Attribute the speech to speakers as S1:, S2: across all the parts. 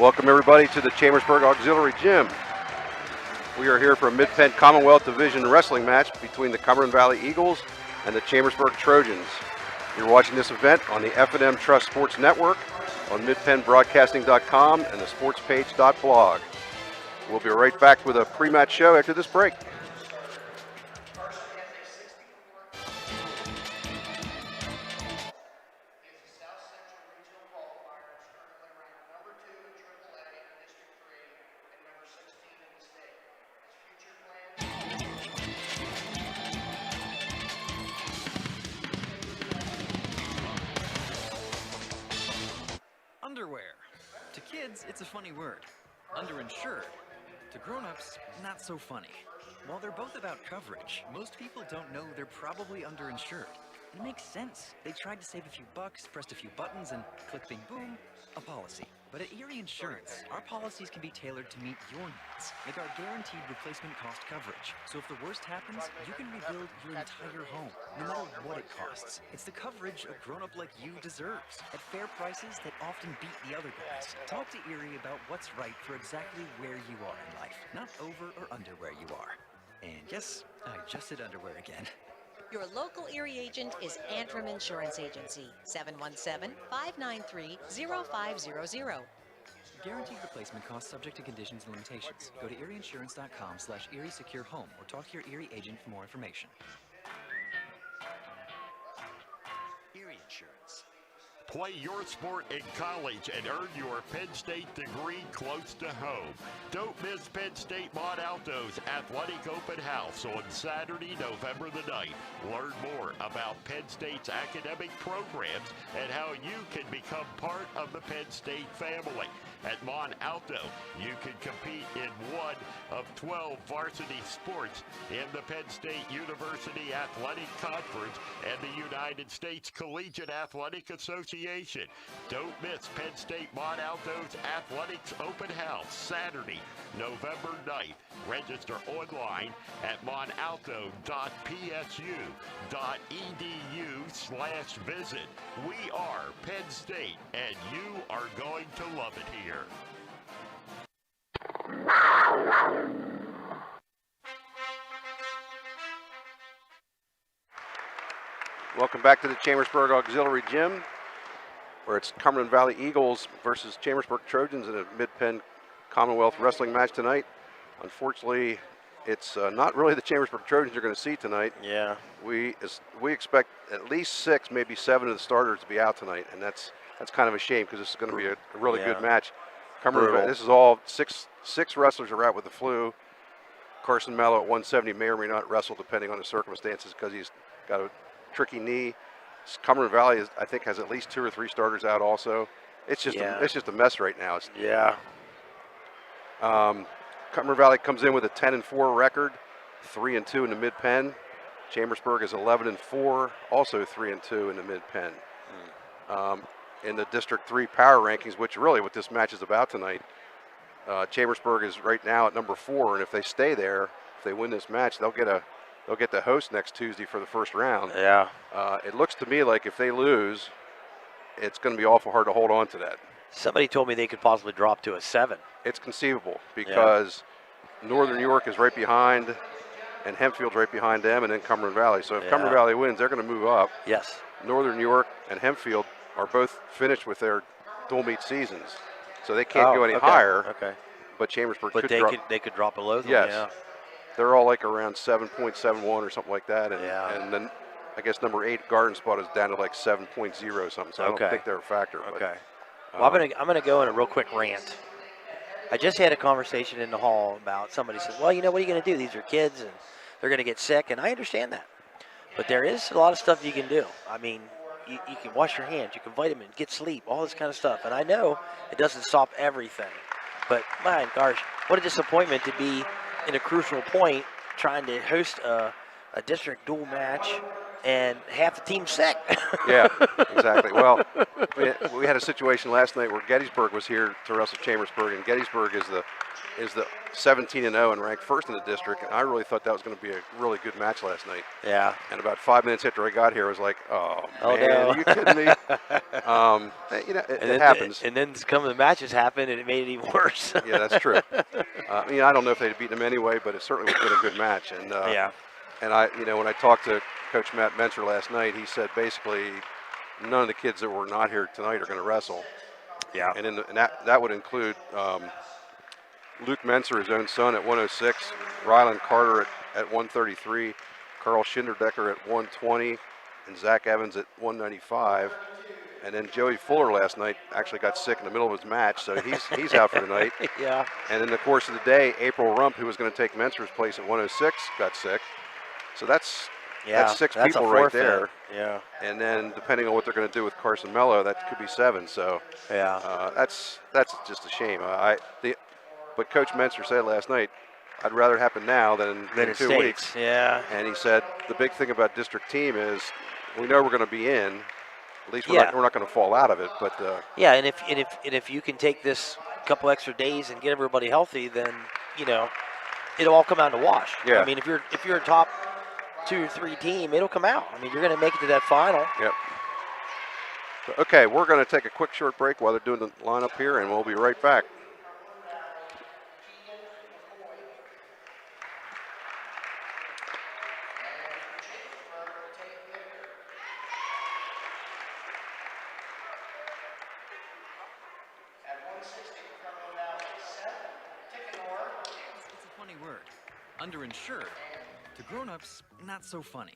S1: Welcome everybody to the Chambersburg Auxiliary Gym. We are here for a Mid-Penn Commonwealth Division wrestling match between the Cumberland Valley Eagles and the Chambersburg Trojans. You're watching this event on the F&M Trust Sports Network, on midpennbroadcasting.com and the sportspage.blog. We'll be right back with a pre-match show after this break.
S2: Underwear. To kids, it's a funny word. Underinsured. To grown-ups, not so funny. While they're both about coverage, most people don't know they're probably underinsured. It makes sense. They tried to save a few bucks, pressed a few buttons, and click, bing, boom, a policy. But at Erie Insurance, our policies can be tailored to meet your needs, like our guaranteed replacement cost coverage. So if the worst happens, you can rebuild your entire home, no matter what it costs. It's the coverage a grown-up like you deserves, at fair prices that often beat the other guys. Talk to Erie about what's right for exactly where you are in life, not over or under where you are. And yes, I just said underwear again.
S3: Your local Erie agent is Antrim Insurance Agency, 717-593-0500.
S2: Guaranteed replacement cost subject to conditions and limitations. Go to erieinsurance.com/Erie Secure Home or talk to your Erie agent for more information.
S4: Erie Insurance. Play your sport in college and earn your Penn State degree close to home. Don't miss Penn State Mont Alto's Athletic Open House on Saturday, November the 9th. Learn more about Penn State's academic programs and how you can become part of the Penn State family. At Mont Alto, you can compete in one of 12 varsity sports in the Penn State University Athletic Conference and the United States Collegiate Athletic Association. Don't miss Penn State Mont Alto's Athletics Open House, Saturday, November 9th. Register online at montalto.psu.edu/visit. We are Penn State, and you are going to love it here.
S1: Welcome back to the Chambersburg Auxiliary Gym, where it's Cumberland Valley Eagles versus Chambersburg Trojans in a Mid-Penn Commonwealth wrestling match tonight. Unfortunately, it's not really the Chambersburg Trojans you're going to see tonight.
S5: Yeah.
S1: We expect at least 6, maybe 7 of the starters to be out tonight, and that's kind of a shame because this is going to be a really good match. Cumberland, this is all six wrestlers are out with the flu. Carson Mello at 170 may or may not wrestle depending on the circumstances because he's got a tricky knee. Cumberland Valley, I think, has at least 2 or 3 starters out also. It's just a mess right now. Cumberland Valley comes in with a 10-4 record, 3-2 in the Mid-Penn. Chambersburg is 11-4, also 3-2 in the Mid-Penn. In the District 3 power rankings, which really what this match is about tonight, Chambersburg is right now at number 4, and if they stay there, if they win this match, they'll get the host next Tuesday for the first round.
S5: Yeah.
S1: It looks to me like if they lose, it's going to be awful hard to hold on to that.
S5: Somebody told me they could possibly drop to a 7.
S1: It's conceivable because Northern York is right behind, and Hempfield's right behind them, and then Cumberland Valley. So if Cumberland Valley wins, they're going to move up.
S5: Yes.
S1: Northern York and Hempfield are both finished with their dual meet seasons, so they can't go any higher.
S5: Okay.
S1: But Chambersburg
S5: But they could drop below them.
S1: Yes.
S5: Yeah.
S1: They're all like around 7.71 or something like that, and then I guess number 8 Garden Spot is down to like 7.0 something. So I don't think they're a factor.
S5: Okay.
S1: But,
S5: Well, I'm gonna go in a real quick rant. I just had a conversation in the hall about somebody said, well, what are you going to do? These are kids, and they're going to get sick, and I understand that. But there is a lot of stuff you can do. I mean, you can wash your hands, you can vitamin, get sleep, all this kind of stuff. And I know it doesn't stop everything. But, my gosh, what a disappointment to be in a crucial point trying to host a district dual match and half the team's sick.
S1: Yeah, exactly. Well, we had a situation last night where Gettysburg was here to wrestle Chambersburg, and Gettysburg is the 17-0 and ranked first in the district, and I really thought that was going to be a really good match last night.
S5: Yeah.
S1: And about 5 minutes after I got here, I was like, oh man,
S5: no.
S1: are you kidding me? It happens.
S5: And then some of the matches happened, and it made it even worse.
S1: Yeah, that's true. I don't know if they'd beaten them anyway, but it certainly would have been a good match. And
S5: yeah.
S1: And when I talked to Coach Matt Menser last night, he said basically none of the kids that were not here tonight are going to wrestle.
S5: Yeah.
S1: And that would include Luke Menser, his own son, at 106, Rylan Carter at 133, Carl Schinderdecker at 120, and Zach Evans at 195. And then Joey Fuller last night actually got sick in the middle of his match, so he's out for the night.
S5: Yeah.
S1: And in the course of the day, April Rump, who was going to take Menser's place at 106, got sick. So that's six people right there.
S5: Yeah.
S1: And then depending on what they're going to do with Carson Mello, that could be 7. So
S5: yeah,
S1: that's just a shame. But Coach Menser said last night, I'd rather it happen now than in 2 weeks.
S5: Yeah.
S1: And he said the big thing about district team is we know we're going to be in. At least we're not going to fall out of it. But
S5: yeah, and if you can take this couple extra days and get everybody healthy, then it'll all come out in the wash.
S1: Yeah.
S5: I mean, if you're a top 2 or 3 team, it'll come out. I mean, you're going to make it to that final.
S1: Yep. So, okay, we're going to take a quick short break while they're doing the lineup here, and we'll be right back.
S2: It's a funny word. Underinsured. To grown-ups, not so funny.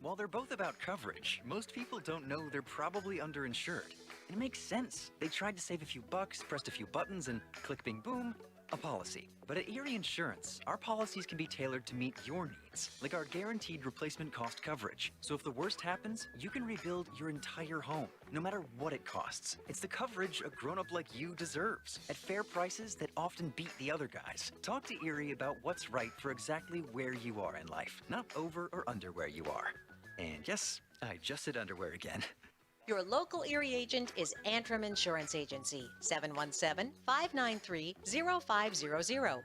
S2: While they're both about coverage, most people don't know they're probably underinsured. And it makes sense. They tried to save a few bucks, pressed a few buttons, and click, bing, boom, a policy. But at Erie Insurance, our policies can be tailored to meet your needs, like our guaranteed replacement cost coverage. So if the worst happens, you can rebuild your entire home, no matter what it costs. It's the coverage a grown-up like you deserves, at fair prices that often beat the other guys. Talk to Erie about what's right for exactly where you are in life, not over or under where you are. And yes, I just said underwear again.
S3: Your local Erie agent is Antrim Insurance Agency, 717-593-0500.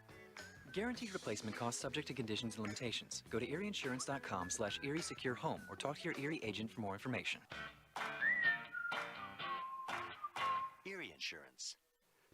S2: Guaranteed replacement cost subject to conditions and limitations. Go to erieinsurance.com/Erie Secure Home or talk to your Erie agent for more information.
S4: Erie Insurance.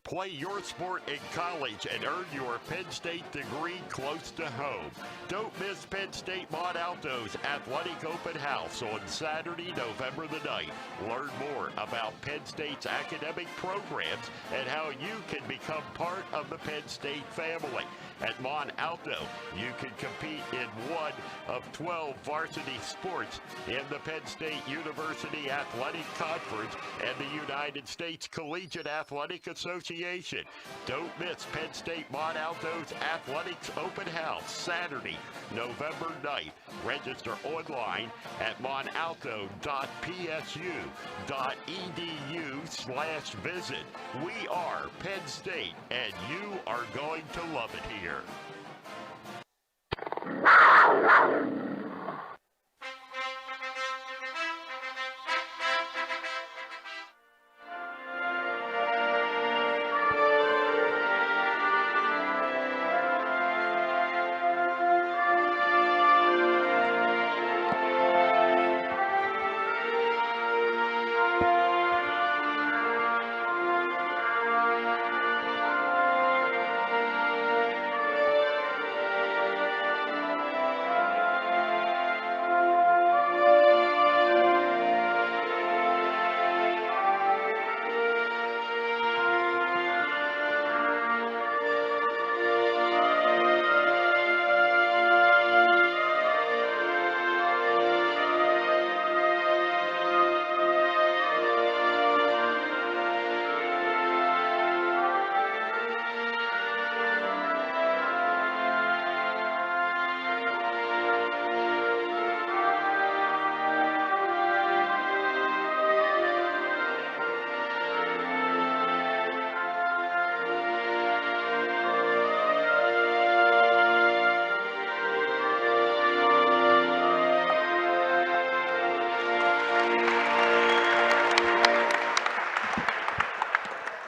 S4: Play your sport in college and earn your Penn State degree close to home. Don't miss Penn State Mont Alto's Athletic Open House on Saturday, November the 9th. Learn more about Penn State's academic programs and how you can become part of the Penn State family. At Mont Alto, you can compete in one of 12 varsity sports in the Penn State University Athletic Conference and the United States Collegiate Athletic Association. Don't miss Penn State Mont Alto's Athletics Open House, Saturday, November 9th. Register online at montalto.psu.edu/visit. We are Penn State, and you are going to love it here.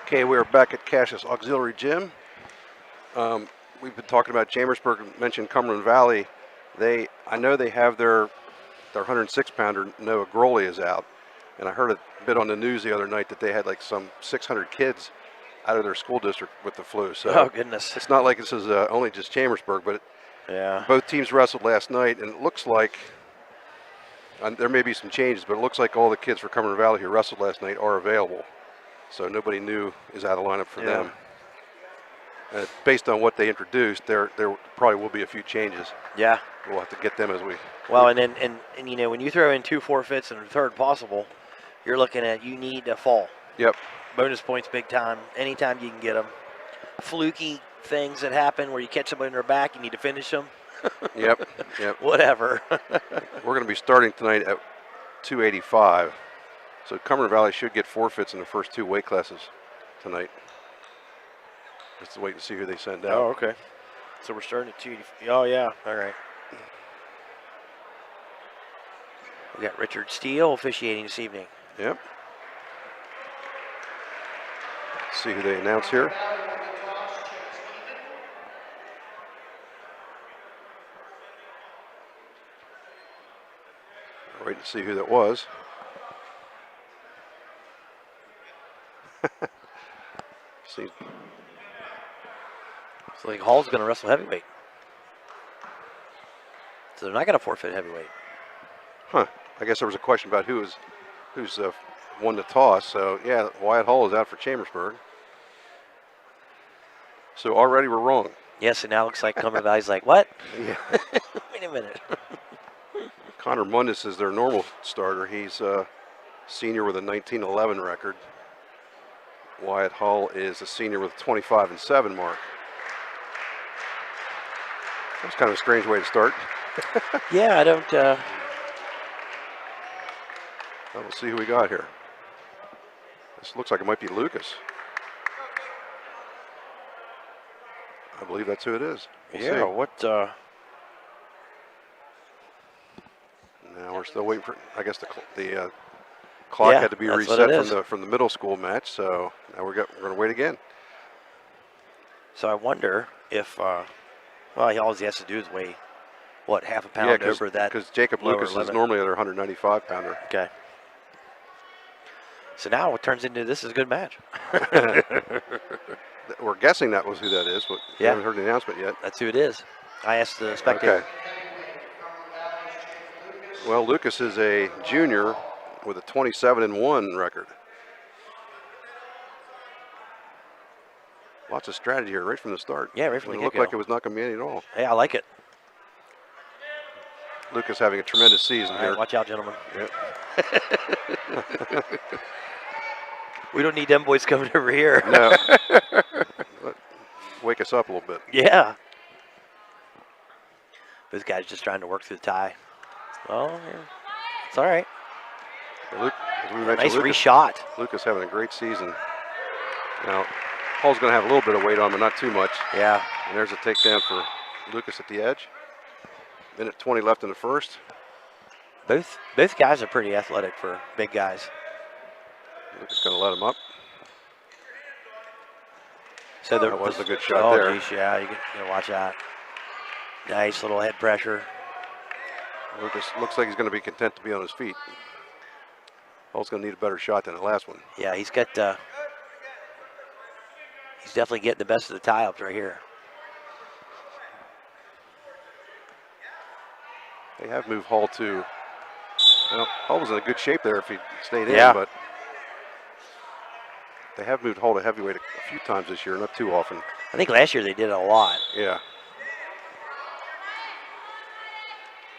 S1: Okay, we are back at Cassius Auxiliary Gym. We've been talking about Chambersburg, mentioned Cumberland Valley. I know they have their 106-pounder, Noah Groley is out. And I heard a bit on the news the other night that they had like some 600 kids out of their school district with the flu. So
S5: Oh, goodness.
S1: it's not like this is only just Chambersburg, but
S5: Yeah.
S1: both teams wrestled last night, and it looks like there may be some changes, but it looks like all the kids for Cumberland Valley who wrestled last night are available. So nobody new is out of lineup for them. Based on what they introduced, there probably will be a few changes.
S5: Yeah.
S1: We'll have to get them as we.
S5: Well, and you know, when you throw in 2 forfeits and a third possible, you're looking at you need a fall.
S1: Yep.
S5: Bonus points big time. Anytime you can get them. Fluky things that happen where you catch somebody in their back, you need to finish them.
S1: Yep.
S5: Whatever.
S1: We're going to be starting tonight at 285. So Cumberland Valley should get forfeits in the first 2 weight classes tonight. Let's wait and see who they send out.
S5: Oh, okay. So we're starting at 2. Oh, yeah. All right. We got Richard Steele officiating this evening.
S1: Yep. Let's see who they announce here. Wait to see who that was. See.
S5: So like Hall's going to wrestle heavyweight. So they're not going to forfeit heavyweight.
S1: Huh. I guess there was a question about who's won the toss. So, yeah, Wyatt Hall is out for Chambersburg. So already we're wrong.
S5: Yes, and now it looks like Cumberland Valley's like, what?
S1: Yeah.
S5: Wait a minute.
S1: Connor Mundis is their normal starter. He's a senior with a 19-11 record. Wyatt Hall is a senior with a 25-7 mark. That's kind of a strange way to start.
S5: Yeah, I don't.
S1: We'll see who we got here. This looks like it might be Lucas. I believe that's who it is. We'll
S5: yeah,
S1: see.
S5: what?
S1: Now we're still waiting for. I guess the clock
S5: Yeah,
S1: had to be
S5: that's what
S1: reset
S5: it is.
S1: from the middle school match. So now we're going to wait again.
S5: So I wonder if. Well, all he has to do is weigh, what, half a pound over that.
S1: Because Jacob
S5: lower
S1: Lucas is
S5: limit.
S1: normally at their 195-pounder.
S5: Okay. So now it turns into this is a good match.
S1: We're guessing that was who that is, but we
S5: Yeah.
S1: haven't heard the announcement yet.
S5: That's who it is. I asked the spectator.
S1: Okay. Well, Lucas is a junior with a 27-1 record. Lots of strategy here right from the start.
S5: Yeah, right from the
S1: It looked
S5: get-go.
S1: like it was not going to be any at all.
S5: Hey, I like it.
S1: Lucas having a tremendous season
S5: All
S1: here.
S5: right, watch out, gentlemen.
S1: Yep.
S5: We don't need them boys coming over here.
S1: No. Wake us up a little bit.
S5: Yeah. This guy's just trying to work through the tie. Well, yeah. It's all right.
S1: Luke, as we mentioned,
S5: Nice
S1: Lucas,
S5: reshot.
S1: Lucas having a great season. Now, Paul's going to have a little bit of weight on, but not too much.
S5: Yeah.
S1: And there's a takedown for Lucas at the edge. Minute 20 left in the first.
S5: Both guys are pretty athletic for big guys.
S1: Lucas going to let him up.
S5: So
S1: That was a good shot
S5: oh,
S1: there.
S5: Geez, yeah, you gotta watch that. Nice little head pressure.
S1: Lucas looks like he's going to be content to be on his feet. Paul's going to need a better shot than the last one.
S5: Yeah, he's got. He's definitely getting the best of the tie-ups right here.
S1: They have moved Hall to. Well, Hall was in a good shape there if he stayed
S5: Yeah.
S1: in, but they have moved Hall to heavyweight a few times this year, not too often.
S5: I think last year they did it a lot.
S1: Yeah.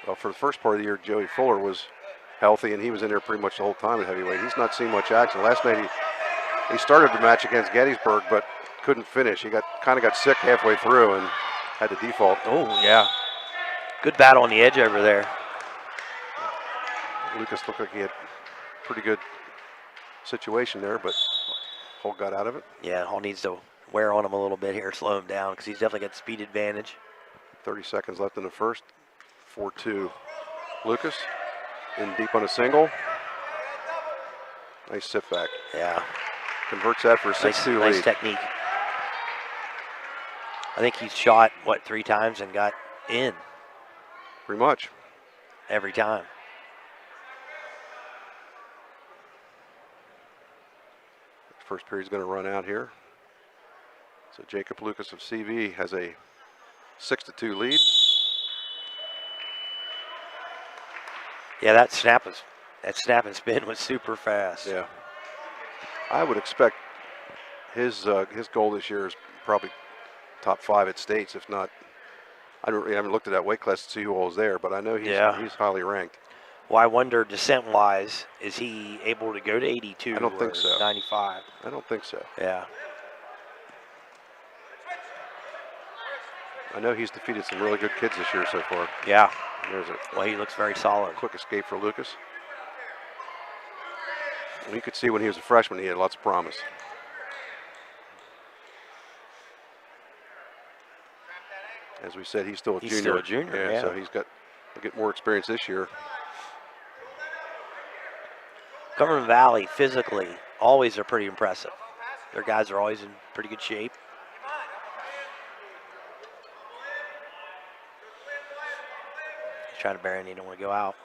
S1: Well, for the first part of the year, Joey Fuller was healthy, and he was in there pretty much the whole time at heavyweight. He's not seen much action. Last night he started the match against Gettysburg, but couldn't finish. He kind of got sick halfway through and had to default.
S5: Oh, yeah. Good battle on the edge over there.
S1: Lucas looked like he had pretty good situation there, but Hall got out of it.
S5: Yeah, Hall needs to wear on him a little bit here, slow him down, because he's definitely got speed advantage.
S1: 30 seconds left in the first. 4-2. Lucas in deep on a single. Nice sit back.
S5: Yeah.
S1: converts that for a 6-2
S5: Nice
S1: lead.
S5: technique. I think he's shot, 3 times and got in
S1: Pretty much.
S5: every time.
S1: First period's going to run out here. So Jacob Lucas of CV has a 6-2 lead.
S5: Yeah, that snap and spin was super fast.
S1: Yeah. I would expect his goal this year is probably top 5 at states, if not. I haven't looked at that weight class to see who all is there, but I know he's highly ranked.
S5: Well, I wonder, descent-wise, is he able to go to 82?
S1: I don't think so.
S5: 95.
S1: I don't think so.
S5: Yeah.
S1: I know he's defeated some really good kids this year so far.
S5: Yeah.
S1: And there's a
S5: Well, he looks very solid.
S1: quick escape for Lucas. Well, you could see when he was a freshman, he had lots of promise. As we said, he's still a junior.
S5: He's still a junior, yeah.
S1: So he'll get more experience this year.
S5: Cumberland Valley, physically, always are pretty impressive. Their guys are always in pretty good shape. He's trying to bury, and he don't want to go out.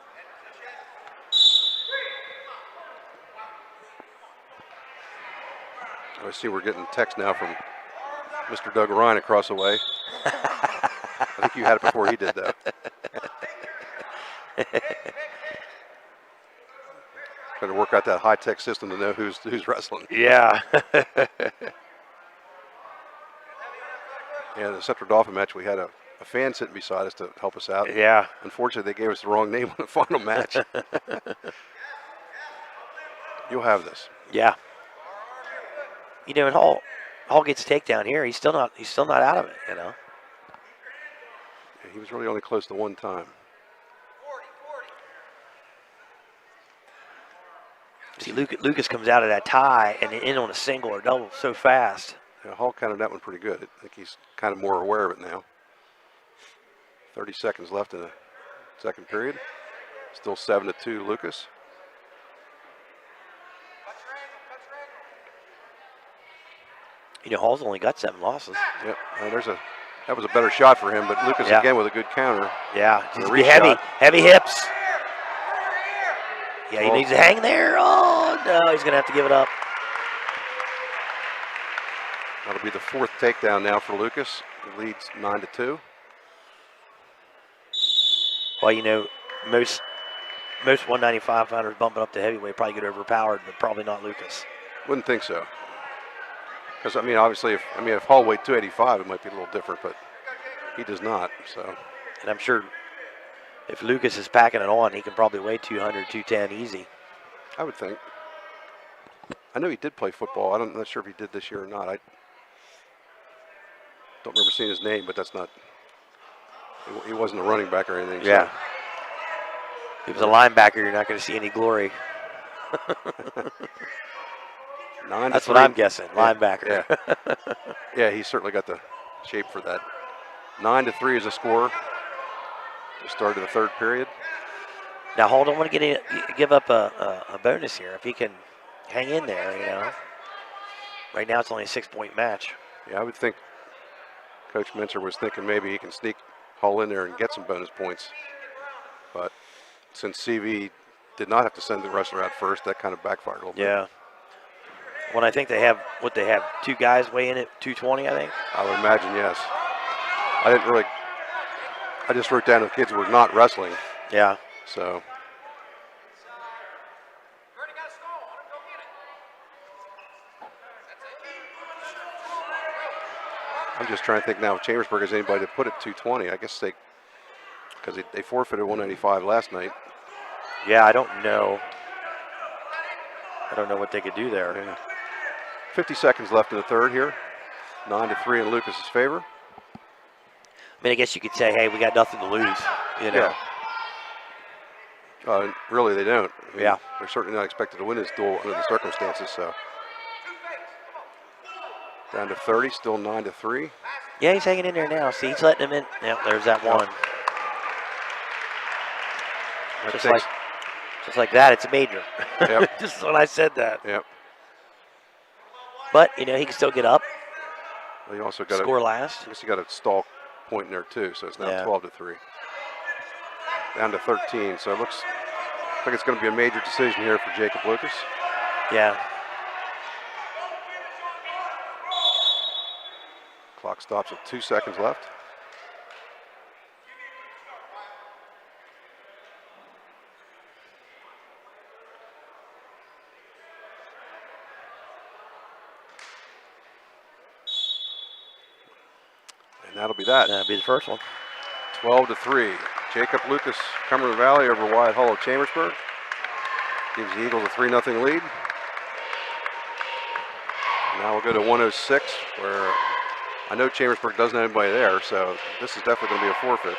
S1: I see we're getting text now from Mr. Doug Ryan across the way. I think you had it before he did, though. Trying to work out that high-tech system to know who's wrestling.
S5: Yeah.
S1: Yeah, the Central Dauphin match, we had a fan sitting beside us to help us out.
S5: Yeah.
S1: Unfortunately, they gave us the wrong name on the final match. You'll have this.
S5: Yeah. You know, and Hall gets a takedown here. He's still not out of it, you know.
S1: Yeah, he was really only close to one time.
S5: See, Lucas comes out of that tie and in on a single or double so fast.
S1: Yeah, Hall counted that one pretty good. I think he's kind of more aware of it now. 30 seconds left in the second period. Still 7-2 Lucas.
S5: You know, Hall's only got 7 losses.
S1: Yep. That was a better shot for him, but Lucas again with a good counter.
S5: Yeah,
S1: And a
S5: he's heavy hips. Yeah, he
S1: Well,
S5: needs to hang there. Oh no, he's gonna have to give it up.
S1: That'll be the 4th takedown now for Lucas. He leads 9-2.
S5: Well, you know, most 195 fighters bumping up to heavyweight probably get overpowered, but probably not Lucas.
S1: Wouldn't think so. Because, I mean, obviously, if Hall weighed 285, it might be a little different, but he does not, so.
S5: And I'm sure if Lucas is packing it on, he can probably weigh 200, 210 easy.
S1: I would think. I know he did play football. I'm not sure if he did this year or not. I don't remember seeing his name, but that's not. He wasn't a running back or anything.
S5: Yeah.
S1: So.
S5: If he was a linebacker, you're not going to see any glory.
S1: 9-3.
S5: That's what I'm guessing,
S1: Yeah.
S5: linebacker.
S1: Yeah. Yeah, he's certainly got the shape for that. 9-3 is a score. The start of the third period.
S5: Now, Hall don't want to give up a bonus here if he can hang in there, you know. Right now, it's only a 6-point match.
S1: Yeah, I would think Coach Mincer was thinking maybe he can sneak Hull in there and get some bonus points. But since CV did not have to send the wrestler out first, that kind of backfired a little bit.
S5: Yeah. When I think they have 2 guys weighing at 220, I think.
S1: I would imagine, yes. I just wrote down the kids were not wrestling,
S5: Yeah.
S1: so. I'm just trying to think now if Chambersburg has anybody to put at 220. I guess because they forfeited 195 last night.
S5: Yeah, I don't know. I don't know what they could do there.
S1: Yeah. 50 seconds left in the third here. 9-3 in Lucas's favor.
S5: I mean, I guess you could say, hey, we got nothing to lose, you know.
S1: Yeah. Really, they don't. I mean,
S5: Yeah.
S1: They're certainly not expected to win this duel under the circumstances. So down to 30, still 9-3.
S5: Yeah, he's hanging in there now. See, he's letting him in. Yep, there's that one.
S1: That
S5: Just like that, it's a major.
S1: Yep.
S5: Just when I said that.
S1: Yep.
S5: But, you know, he can still get up,
S1: Well, you also got
S5: score last.
S1: I guess you got a stall point in there too, so it's now
S5: Yeah.
S1: 12-3. Down to 13, so it looks like it's going to be a major decision here for Jacob Lucas.
S5: Yeah.
S1: Clock stops with 2 seconds left. And that'll be that.
S5: That'll be the first one.
S1: 12-3. Jacob Lucas, Cumberland Valley over Wyatt Hull of Chambersburg. Gives the Eagles a 3-0 lead. Now we'll go to 106, where I know Chambersburg doesn't have anybody there, so this is definitely going to be a forfeit.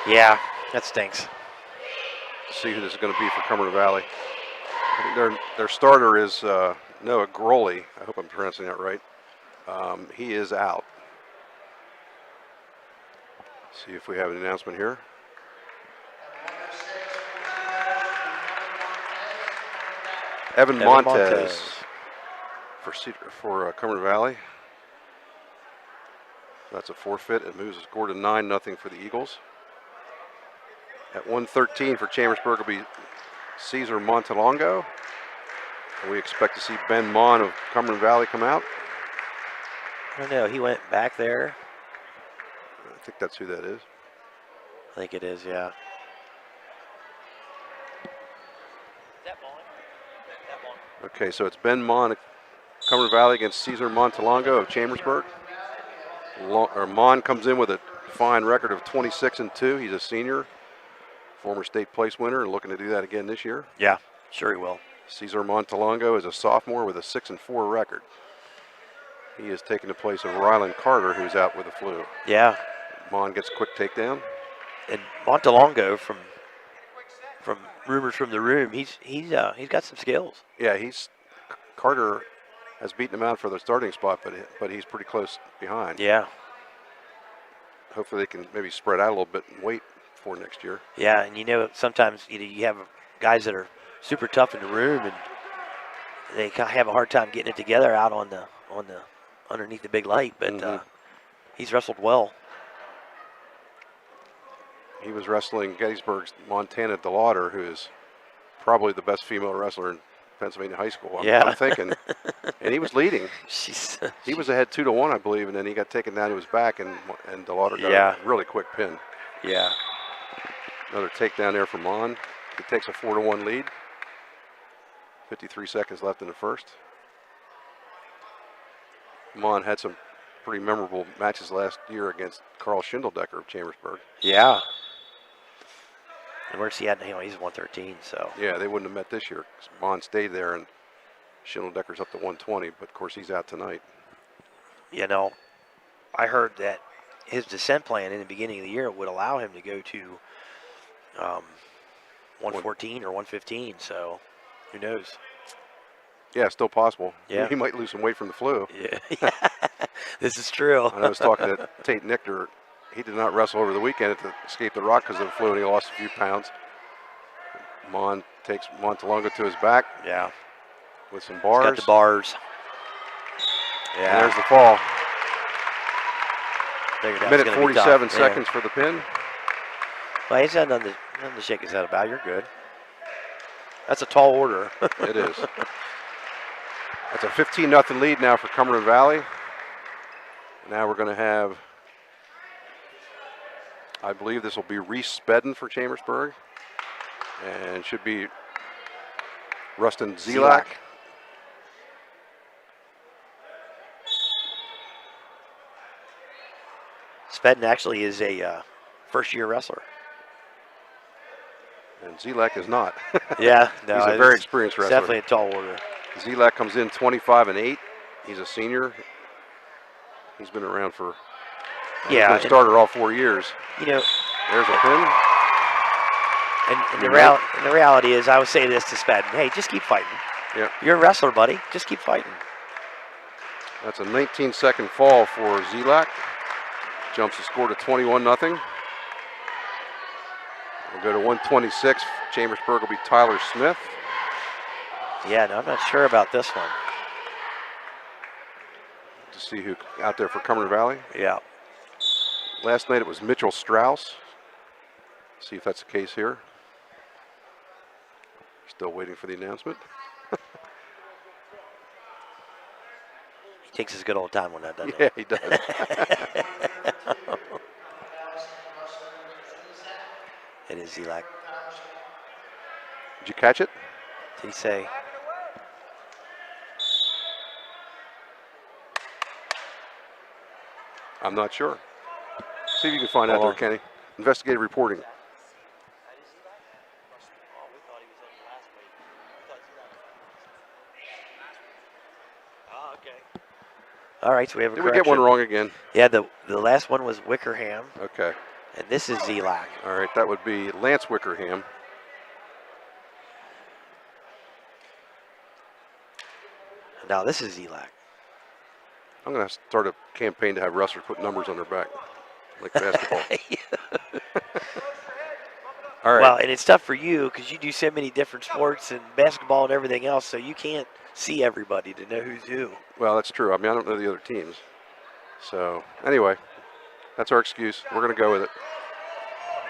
S5: Yeah, that stinks.
S1: See who this is going to be for Cumberland Valley. I think their starter is Noah Groley. I hope I'm pronouncing that right. He is out. See if we have an announcement here. Evan Montez for Cumberland Valley. That's a forfeit. It moves the score to 9-0 for the Eagles. At 1:13 for Chambersburg will be Cesar Montalongo. And we expect to see Ben Mon of Cumberland Valley come out.
S5: I don't know. He went back there.
S1: I think that's who that is.
S5: I think it is, yeah.
S1: Okay, so it's Ben Mon of Cumberland Valley against Cesar Montalongo of Chambersburg. Mon comes in with a fine record of 26-2. He's a senior, former state place winner, and looking to do that again this year.
S5: Yeah, sure he will.
S1: Cesar Montalongo is a sophomore with a 6-4 record. He is taking the place of Rylan Carter, who's out with the flu.
S5: Yeah.
S1: Mon gets a quick takedown.
S5: And Montalongo, from rumors from the room, he's got some skills.
S1: Yeah, Carter has beaten him out for the starting spot, but he's pretty close behind.
S5: Yeah.
S1: Hopefully they can maybe spread out a little bit and wait for next year.
S5: Yeah, and you know, sometimes you have guys that are super tough in the room, and they kind of have a hard time getting it together out on the underneath the big light. But he's wrestled well.
S1: He was wrestling Gettysburg's Montana DeLauder, who is probably the best female wrestler in Pennsylvania high school. I'm thinking. And he was leading. He was ahead 2-1, I believe, and then he got taken down to his back, and DeLauder got a really quick pin.
S5: Yeah.
S1: Another takedown there for Mon. He takes a 4-1 lead. 53 seconds left in the first. Mon had some pretty memorable matches last year against Carl Schindeldecker of Chambersburg.
S5: Yeah. And where's he at now? He's 113, so.
S1: Yeah, they wouldn't have met this year. Mon stayed there, and Schindeldecker's up to 120, but of course he's out tonight.
S5: You know, I heard that his descent plan in the beginning of the year would allow him to go to 114 or 115, so who knows?
S1: Yeah, still possible.
S5: Yeah.
S1: He might lose some weight from the flu.
S5: Yeah. This is true.
S1: I was talking to Tate Nichter. He did not wrestle over the weekend to escape the rock because of the flu, and he lost a few pounds. Mon takes Montalongo to his back.
S5: Yeah.
S1: With some bars.
S5: He's got the bars.
S1: Yeah. And there's the fall.
S5: Minute
S1: 47 seconds for the pin.
S5: Well, he's got nothing to shake his head about. You're good. That's a tall order.
S1: It is. That's a 15-0 lead now for Cumberland Valley. Now we're going to have, I believe this will be Reese Spedden for Chambersburg. And should be Rustin Zelak.
S5: Spedden actually is a first-year wrestler.
S1: And Zelak is not.
S5: Yeah, no,
S1: he's a very experienced wrestler.
S5: Definitely a tall order.
S1: Zelak comes in 25-8. He's a senior. He's been around for. He's been a starter all 4 years.
S5: You know,
S1: there's a pin.
S5: And the reality is, I would say this to Spedden: hey, just keep fighting.
S1: Yeah.
S5: You're a wrestler, buddy. Just keep fighting.
S1: That's a 19-second fall for Zelak. Jumps the score to 21-0. We'll go to 126. Chambersburg will be Tyler Smith.
S5: Yeah, no, I'm not sure about this one.
S1: to see who out there for Cumberland Valley.
S5: Yeah.
S1: Last night it was Mitchell Strauss. See if that's the case here. Still waiting for the announcement.
S5: He takes his good old time on that, doesn't
S1: Yeah, he does.
S5: It is Zelak.
S1: Did you catch it?
S5: Did he say?
S1: I'm not sure. See if you can find out
S5: Hold
S1: there,
S5: on.
S1: Kenny. Investigative reporting.
S5: All right, so we have a
S1: Did we
S5: correction.
S1: get one wrong again?
S5: Yeah, the last one was Wickerham,
S1: Okay.
S5: and this is Zelak.
S1: All right, that would be Lance Wickerham.
S5: Now this is Zelak.
S1: I'm going to start a campaign to have wrestlers put numbers on their back, like basketball. All right.
S5: Well, and it's tough for you because you do so many different sports and basketball and everything else, so you can't see everybody to know who's who.
S1: Well, that's true. I mean, I don't know the other teams. So, anyway, that's our excuse. We're going to go with it.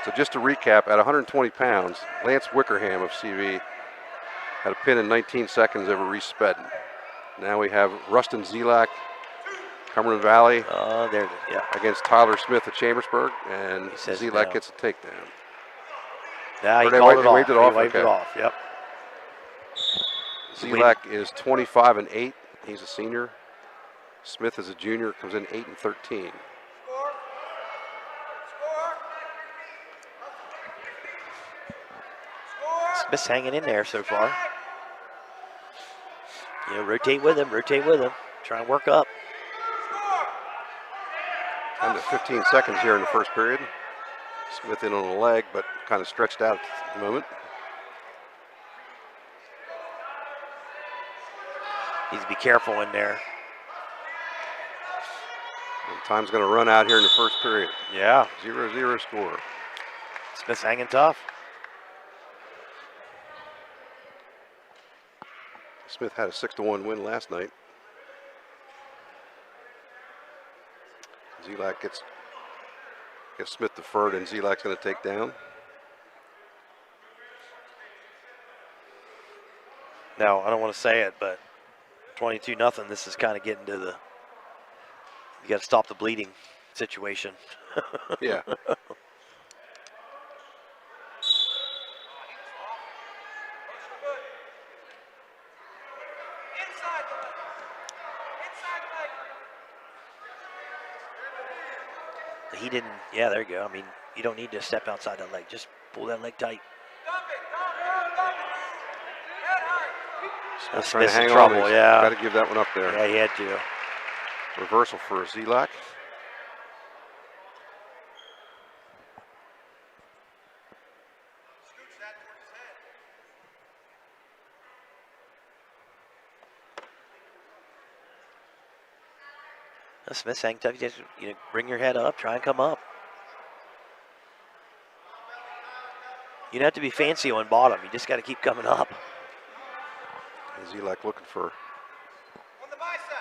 S1: So, just to recap, at 120 pounds, Lance Wickerham of CV had a pin in 19 seconds over Reese Spedden. Now we have Rustin Zelak, Cumberland Valley,
S5: Oh, there it is. Yeah.
S1: against Tyler Smith of Chambersburg, and
S5: He says
S1: Zelak
S5: no.
S1: gets a takedown.
S5: Now he
S1: Or they
S5: called
S1: wa-
S5: it
S1: they
S5: off.
S1: waved it off?
S5: He waved it
S1: Okay.
S5: off. Yep.
S1: Zelak is 25-8. He's a senior. Smith is a junior. Comes in 8-13.
S5: Smith's hanging in there so far. You know, rotate with him. Rotate with him. Try and work up.
S1: Down to 15 seconds here in the first period. Smith in on the leg, but kind of stretched out at the moment.
S5: Needs to be careful in there.
S1: And time's going to run out here in the first period.
S5: Yeah.
S1: 0-0 score.
S5: Smith's hanging tough.
S1: Smith had a 6-1 win last night. Zelak gets Smith deferred, and Zelak's going to take down.
S5: Now, I don't want to say it, but 22-0. This is kind of getting to the you got to stop the bleeding situation.
S1: Yeah.
S5: He didn't. Yeah, there you go. I mean, you don't need to step outside that leg. Just pull that leg tight.
S1: Smith trying to
S5: Smith's in
S1: hang
S5: trouble.
S1: on.
S5: Yeah.
S1: Got to give that one up there.
S5: Yeah, he had to.
S1: Reversal for Zelak.
S5: Smith's hanging tough. You just bring your head up. Try and come up. You don't have to be fancy on bottom. You just got to keep coming up.
S1: Zelak looking for.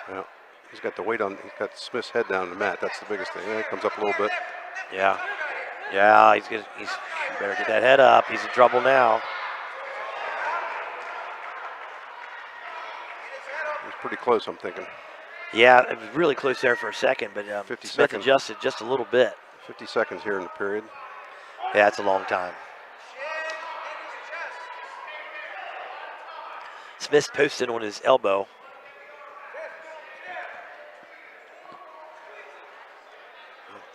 S1: Yeah, he's got the weight on. He's got Smith's head down the mat. That's the biggest thing. Yeah, it comes up a little bit.
S5: Yeah. Yeah, he's you better get that head up. He's in trouble now.
S1: He's pretty close, I'm thinking.
S5: Yeah, it was really close there for a second, but
S1: 50
S5: Smith
S1: seconds.
S5: adjusted just a little bit.
S1: 50 seconds here in the period.
S5: Yeah, that's a long time. Smith's posted on his elbow.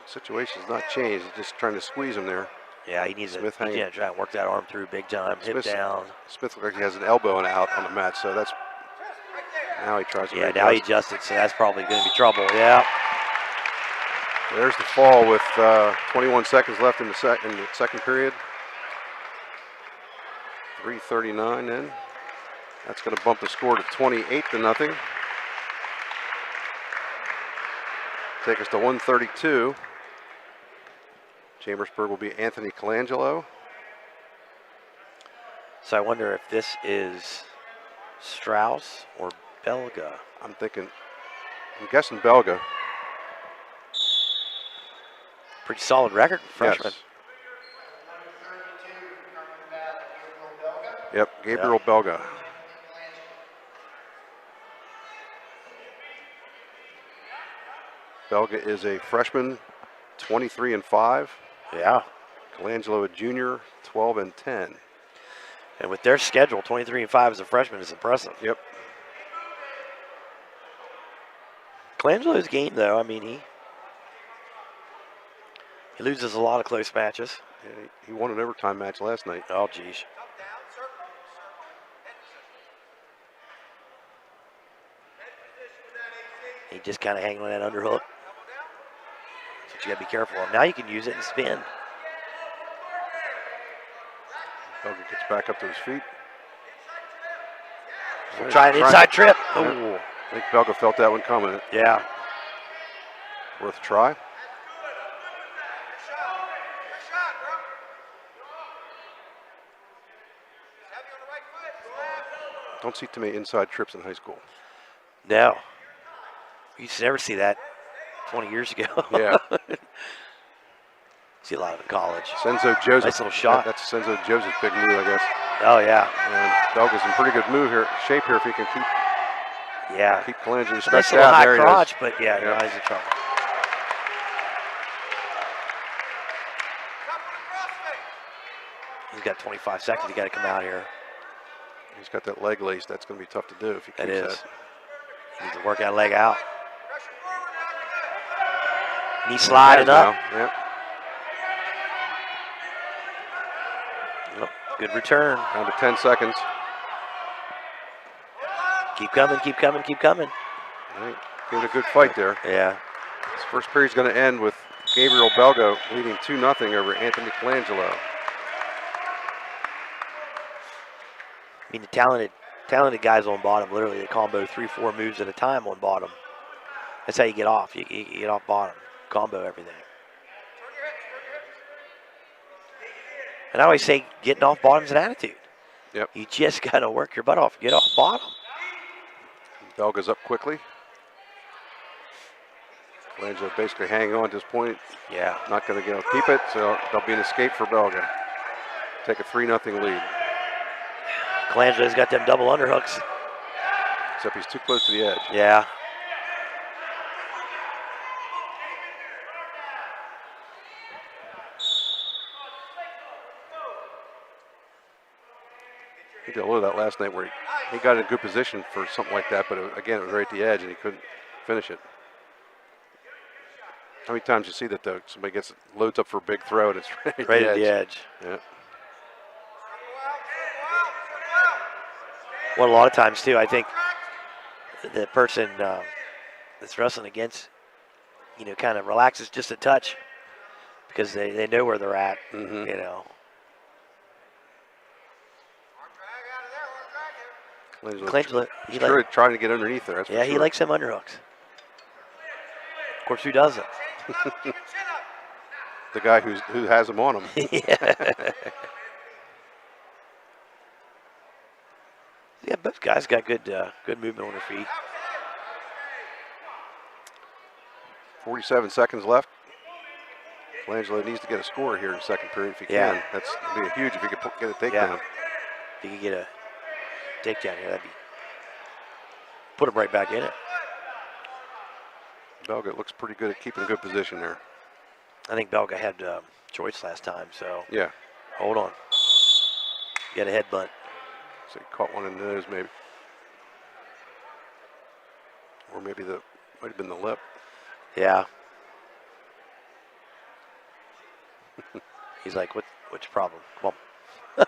S1: Situation's not changed. He's just trying to squeeze him there.
S5: Yeah, he needs
S1: Smith
S5: to
S1: hanging.
S5: try and work that arm through big time. Hip
S1: Smith's-
S5: down.
S1: Smith looks like he has an elbow and out on the mat, so that's now he tries to
S5: Yeah,
S1: make
S5: now he
S1: adjust.
S5: adjusted, so that's probably going to be trouble. Yeah.
S1: There's the fall with 21 seconds left in the second period. 3:39 then. That's going to bump the score to 28-0. Take us to 132. Chambersburg will be Anthony Colangelo.
S5: So I wonder if this is Strauss or Belga.
S1: I'm thinking I'm guessing Belga.
S5: Pretty solid record for freshman.
S1: Yes. Yep, Gabriel Belga. Belga is a freshman, 23-5.
S5: Yeah.
S1: Colangelo a junior, 12-10.
S5: And with their schedule, 23-5 as a freshman is impressive.
S1: Yep.
S5: Colangelo's game, though, I mean, he loses a lot of close matches.
S1: Yeah, he won an overtime match last night.
S5: Oh, geez. He just kind of hanging on that underhook. That's what you got to be careful of. Now you can use it and spin.
S1: Belga gets back up to his feet.
S5: We'll try an inside trip.
S1: Yeah.
S5: Oh,
S1: I think Belga felt that one coming.
S5: yeah.
S1: Worth a try. Don't see too many inside trips in high school.
S5: No. You used to never see that 20 years ago.
S1: Yeah.
S5: See a lot of it in college.
S1: Senzo Joseph.
S5: Nice little shot.
S1: That's Senzo Joseph's big move, I guess.
S5: Oh, yeah.
S1: And Belga's in pretty good shape here if he can
S5: Yeah.
S1: keep Colangelo
S5: Nice
S1: stretched
S5: little
S1: out.
S5: high
S1: There he
S5: crotch,
S1: is.
S5: but yeah,
S1: Yep.
S5: no, he's in trouble. He's got 25 seconds. He got to come out here.
S1: He's got that leg lace. That's going to be tough to do if he keeps
S5: That is.
S1: that.
S5: He needs to work that leg out. And he's sliding up.
S1: Now. Yep.
S5: Yep. Good return.
S1: Down to 10 seconds.
S5: Keep coming, keep coming, keep coming.
S1: All right. Gave it a good fight there.
S5: Yeah.
S1: This first period's going to end with Gabriel Belga leading 2-0 over Anthony Colangelo.
S5: I mean, the talented guys on bottom, literally they combo 3-4 moves at a time on bottom. That's how you get off. You get off bottom, combo everything. And I always say getting off bottom's an attitude.
S1: Yep.
S5: You just got to work your butt off. Get off bottom.
S1: Belga's up quickly. Colangelo basically hanging on to this point.
S5: Yeah.
S1: Not going to keep it, so there'll be an escape for Belga. Take a 3-0 lead.
S5: Colangelo's got them double underhooks.
S1: Except he's too close to the edge.
S5: Yeah.
S1: He did a little of that last night where he got in a good position for something like that, but again, it was right at the edge and he couldn't finish it. How many times you see that though? Somebody loads up for a big throw and it's
S5: Right at the edge.
S1: Yeah.
S5: Well, a lot of times too, I think the person that's wrestling against, kind of relaxes just a touch because they know where they're at, Colangelo, he
S1: trying to get underneath there. That's for
S5: he
S1: sure.
S5: likes them underhooks. Of course, who doesn't?
S1: The guy who has them on him.
S5: Yeah. Yeah, both guys got good movement on their feet.
S1: 47 seconds left. Colangelo needs to get a score here in the second period if he can. That's be huge if he could get a takedown.
S5: Yeah. If he could get a takedown here, put him right back in it.
S1: Belga looks pretty good at keeping a good position there.
S5: I think Belga had choice last time, so
S1: yeah.
S5: Hold on. Get a headbutt.
S1: So he caught one in the nose, maybe, or maybe might have been the lip.
S5: Yeah. He's like, what's your problem? Come on.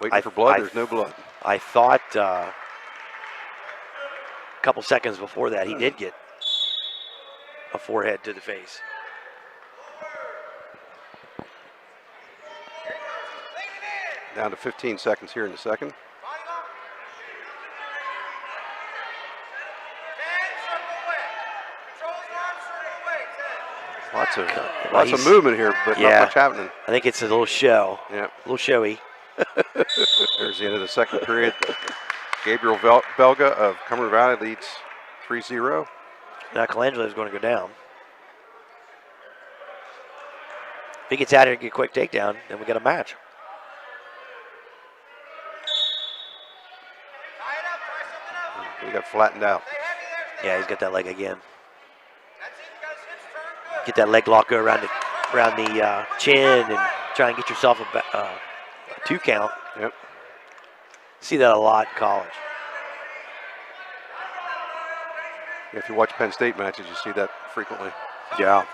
S1: Waiting for blood. There's no blood.
S5: I thought a couple seconds before that he did get a forehead to the face.
S1: Down to 15 seconds here in the second. Lots of movement here, but not much happening.
S5: I think it's a little show.
S1: Yeah.
S5: A little showy.
S1: There's the end of the second period. Gabriel Belga of Cumberland Valley leads 3-0.
S5: Now Colangelo is going to go down. If he gets out here and get a quick takedown, then we got a match.
S1: He got flattened out.
S5: Yeah, he's got that leg again. Get that leg lock, go around the chin, and try and get yourself a 2 count.
S1: Yep.
S5: See that a lot in college.
S1: Yeah, if you watch Penn State matches, you see that frequently.
S5: Yeah.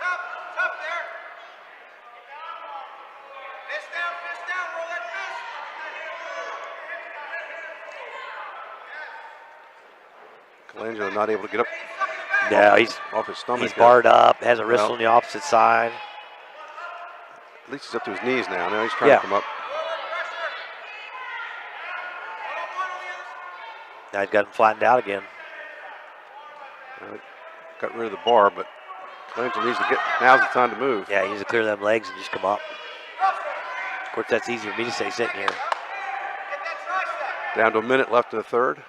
S1: Colangelo not able to get up.
S5: No, he's
S1: off his stomach.
S5: He's barred up, has a wrist on the opposite side.
S1: At least he's up to his knees now. Now he's trying to come up.
S5: Now he's got him flattened out again.
S1: Got rid of the bar, but Colangelo needs to get. Now's the time to move.
S5: Yeah, he needs to clear them legs and just come up. Of course, that's easy for me to say sitting here.
S1: Down to a minute left in the third.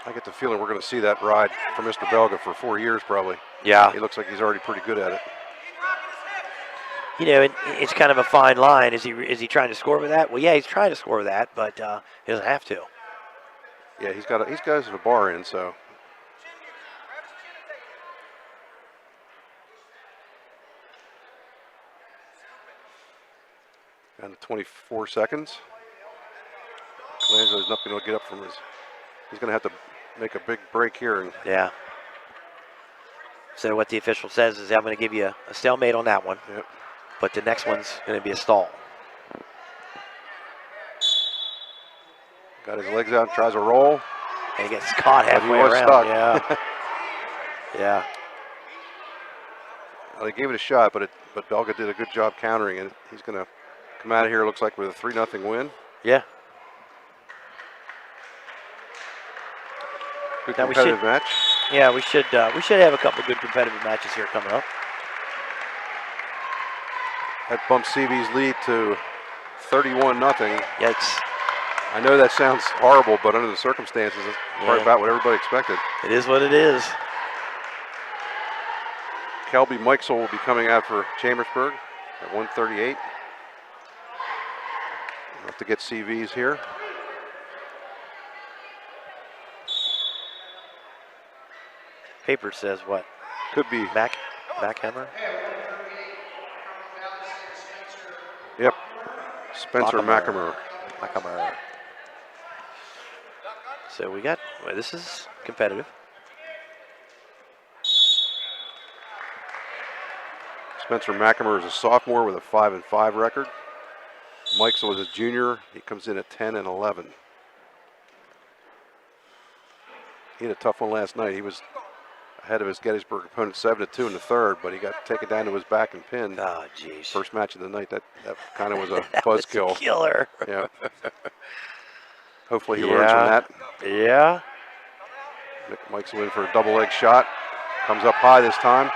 S1: I get the feeling we're going to see that ride from Mr. Belga for 4 years probably.
S5: Yeah.
S1: He looks like he's already pretty good at it.
S5: You know, it's kind of a fine line. Is he trying to score with that? Well, yeah, he's trying to score with that, but he doesn't have to.
S1: Yeah, he's got a bar in, so. Down to 24 seconds. Colangelo's not going to get up from his. He's going to have to make a big break here. And
S5: yeah. So what the official says is, I'm going to give you a stalemate on that one.
S1: Yep.
S5: But the next one's going to be a stall.
S1: Got his legs out, tries a roll.
S5: And he gets caught halfway around.
S1: Stuck.
S5: Yeah. Yeah.
S1: Well, they gave it a shot, but Belga did a good job countering it. He's going to come out of here, looks like, with a 3-0 win.
S5: Yeah.
S1: Good competitive match.
S5: Yeah, we should have a couple good competitive matches here coming up.
S1: That bumps CV's lead to 31-0.
S5: Yikes.
S1: I know that sounds horrible, but under the circumstances, it's probably about what everybody expected.
S5: It is what it is.
S1: Kelby Mikesel will be coming out for Chambersburg at 138. We'll have to get CVs here.
S5: Paper says what?
S1: Could be
S5: backhammer.
S1: Yep. Spencer McAmur.
S5: So we got, well, this is competitive.
S1: Spencer McAmur is a sophomore with a 5-5 record. Mikesel is a junior. He comes in at 10-11. He had a tough one last night. He was ahead of his Gettysburg opponent 7-2 in the third, but he got taken down to his back and pinned.
S5: Oh, jeez.
S1: First match of the night. That kind of was a buzzkill.
S5: Killer.
S1: Yeah. Hopefully he learns from that.
S5: Yeah.
S1: Mike's in for a double leg shot. Comes up high this time.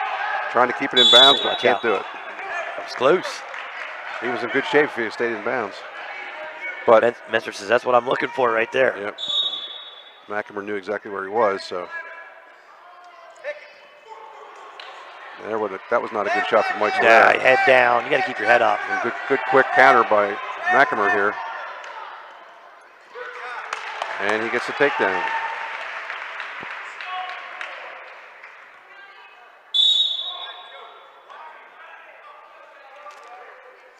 S1: Trying to keep it in bounds, but can't do it.
S5: That was close.
S1: He was in good shape if he had stayed in bounds. But
S5: Menster says that's what I'm looking for right there.
S1: Yep. McAmur knew exactly where he was, so. That was not a good shot from Mike.
S5: Yeah, head down. You got to keep your head up.
S1: And good quick counter by McAmur here. And he gets the takedown.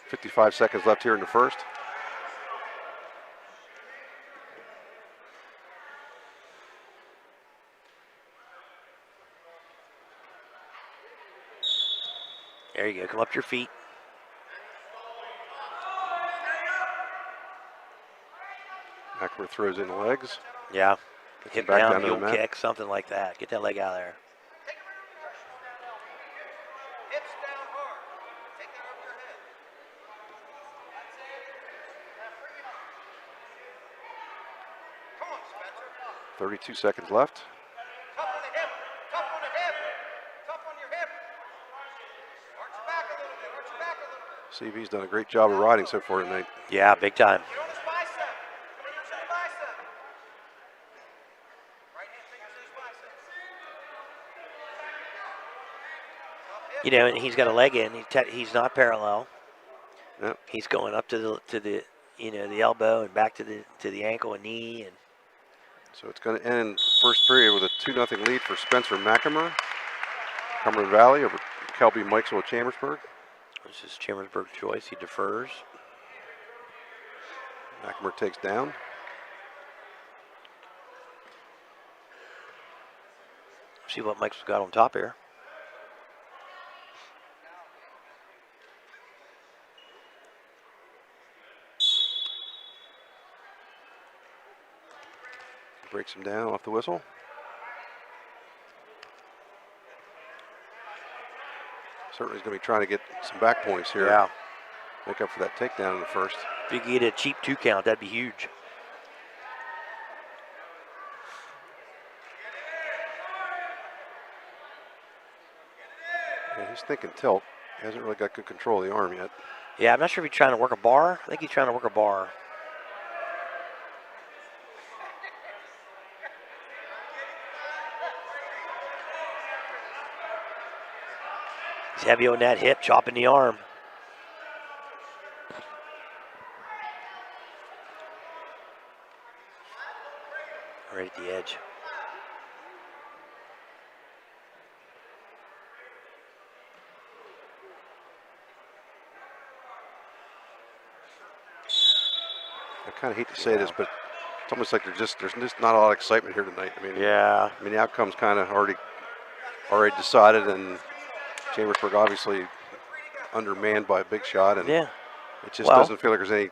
S1: .55 seconds left here in the first.
S5: There you go. Come up to your feet.
S1: McAmur throws in the legs.
S5: Yeah. Hit
S1: back
S5: down,
S1: down to the
S5: mule
S1: mat.
S5: kick, something like that. Get that leg out of there.
S6: Hips down hard. Take that over your head. Come on, Spencer.
S1: 32 seconds left.
S6: Tough on the hip. Tough on the hip. Tough on your
S1: CV's done a great job of riding so far tonight.
S5: Yeah, big time.
S6: Get on his bicep. Put it to the bicep. Right hand finger to his bicep.
S5: You know, and he's got a leg in. He's not parallel.
S1: Yep.
S5: He's going up to the you know, the elbow and back to the ankle and knee, and
S1: So it's going to end first period with a 2-0 lead for Spencer McNamara. Cumberland Valley over Kelby Mikesville of Chambersburg.
S5: this is Chambersburg's choice. He defers.
S1: McNamara takes down.
S5: See what Mike's got on top here.
S1: Breaks him down off the whistle. Certainly he's going to be trying to get some back points here.
S5: Yeah.
S1: Make up for that takedown in the first.
S5: If you could get a cheap 2 count, that'd be huge.
S1: Yeah, he's thinking tilt. He hasn't really got good control of the arm yet.
S5: Yeah, I'm not sure if he's trying to work a bar. I think he's trying to work a bar. He's heavy on that hip, chopping the arm. Right at the edge.
S1: I kind of hate to say this, but it's almost like there's just not a lot of excitement here tonight. I mean,
S5: Yeah.
S1: I mean the outcome's kind of already decided, and Chambersburg obviously undermanned by a big shot, and
S5: Yeah.
S1: it just
S5: Well-
S1: doesn't feel like there's any,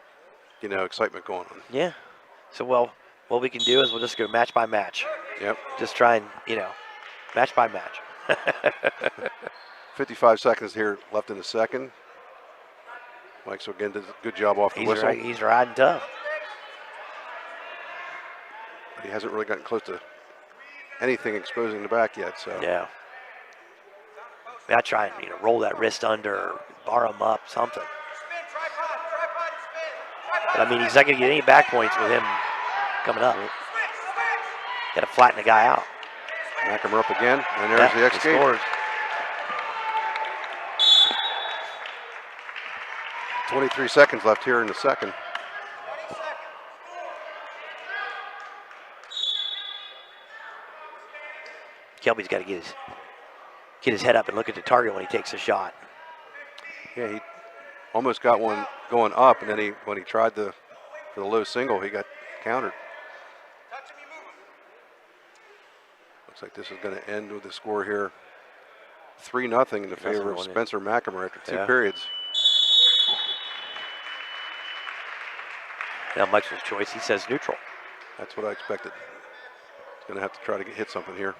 S1: excitement going on.
S5: Yeah. So, well, what we can do is we'll just go match by match.
S1: Yep.
S5: Just try and, match by match.
S1: 55 seconds here left in the second. Mike, again, did a good job off the whistle.
S5: He's riding tough.
S1: But he hasn't really gotten close to anything exposing the back yet. So
S5: Yeah. I try and, roll that wrist under, bar him up, something.
S6: Spin, tripod, and spin.
S5: But, I mean, he's not going to get any back points with him coming up.
S6: Switch.
S5: Got to flatten the guy out.
S1: McNamara up again, and there's the X
S5: he
S1: gate.
S5: scores.
S1: 23 seconds left here in the second.
S6: 20 seconds.
S5: Kelby's got to get his head up and look at the target when he takes a shot.
S1: Yeah, he almost got one going up, and then when he tried for the low single, he got countered.
S6: Touch him, you move him.
S1: Looks like this is going to end with a score here, 3-0 in the favor of
S5: wasn't it?
S1: Spencer McNamara after 2
S5: Yeah.
S1: periods.
S5: Now Mike's choice, he says neutral.
S1: That's what I expected. He's going to have to try to hit something here.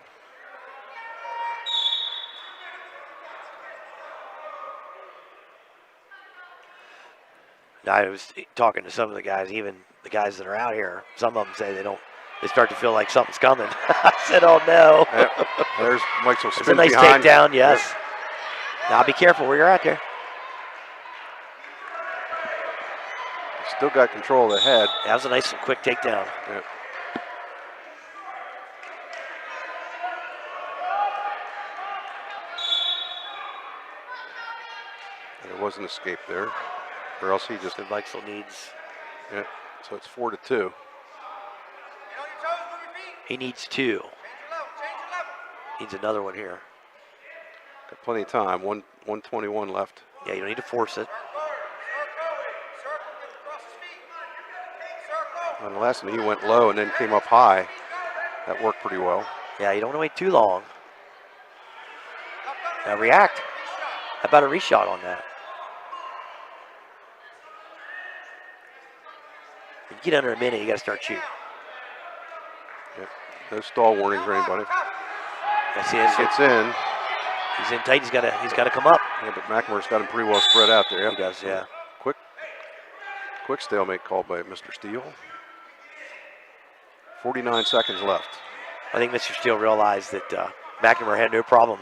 S5: Now, I was talking to some of the guys, even the guys that are out here. Some of them say they start to feel like something's coming. I said, oh no.
S1: Yep. There's Mike's
S5: It's a
S1: spin
S5: nice
S1: behind.
S5: takedown, yes. Now be careful where you're at there.
S1: Still got control of the head.
S5: That was a nice and quick takedown.
S1: Yep. And there was an escape there, or else he just.
S5: So Mike still needs,
S1: Yeah. So it's 4-2.
S6: Get on your toes, move your feet.
S5: he needs 2.
S6: Change your level, change your level.
S5: Needs another one here.
S1: Got plenty of time. 1:21 left.
S5: Yeah, you don't need to force it.
S6: Start forward, circle, get him across his feet. Circle.
S1: On the last one, he went low and then came up high. That worked pretty well.
S5: Yeah, you don't want to wait too long.
S6: Up under
S5: Now
S6: the
S5: react.
S6: shot.
S5: How about a reshot on that? If you get under a minute, you got to start shooting.
S1: Yep. No stall warnings for anybody.
S5: I see it.
S1: Gets in.
S5: He's in tight. He's got to come up.
S1: Yeah, but McNamara's got him pretty well spread out there.
S5: He does, yeah.
S1: Quick stalemate called by Mr. Steele. 49 seconds left.
S5: I think Mr. Steele realized that McNamara had no problem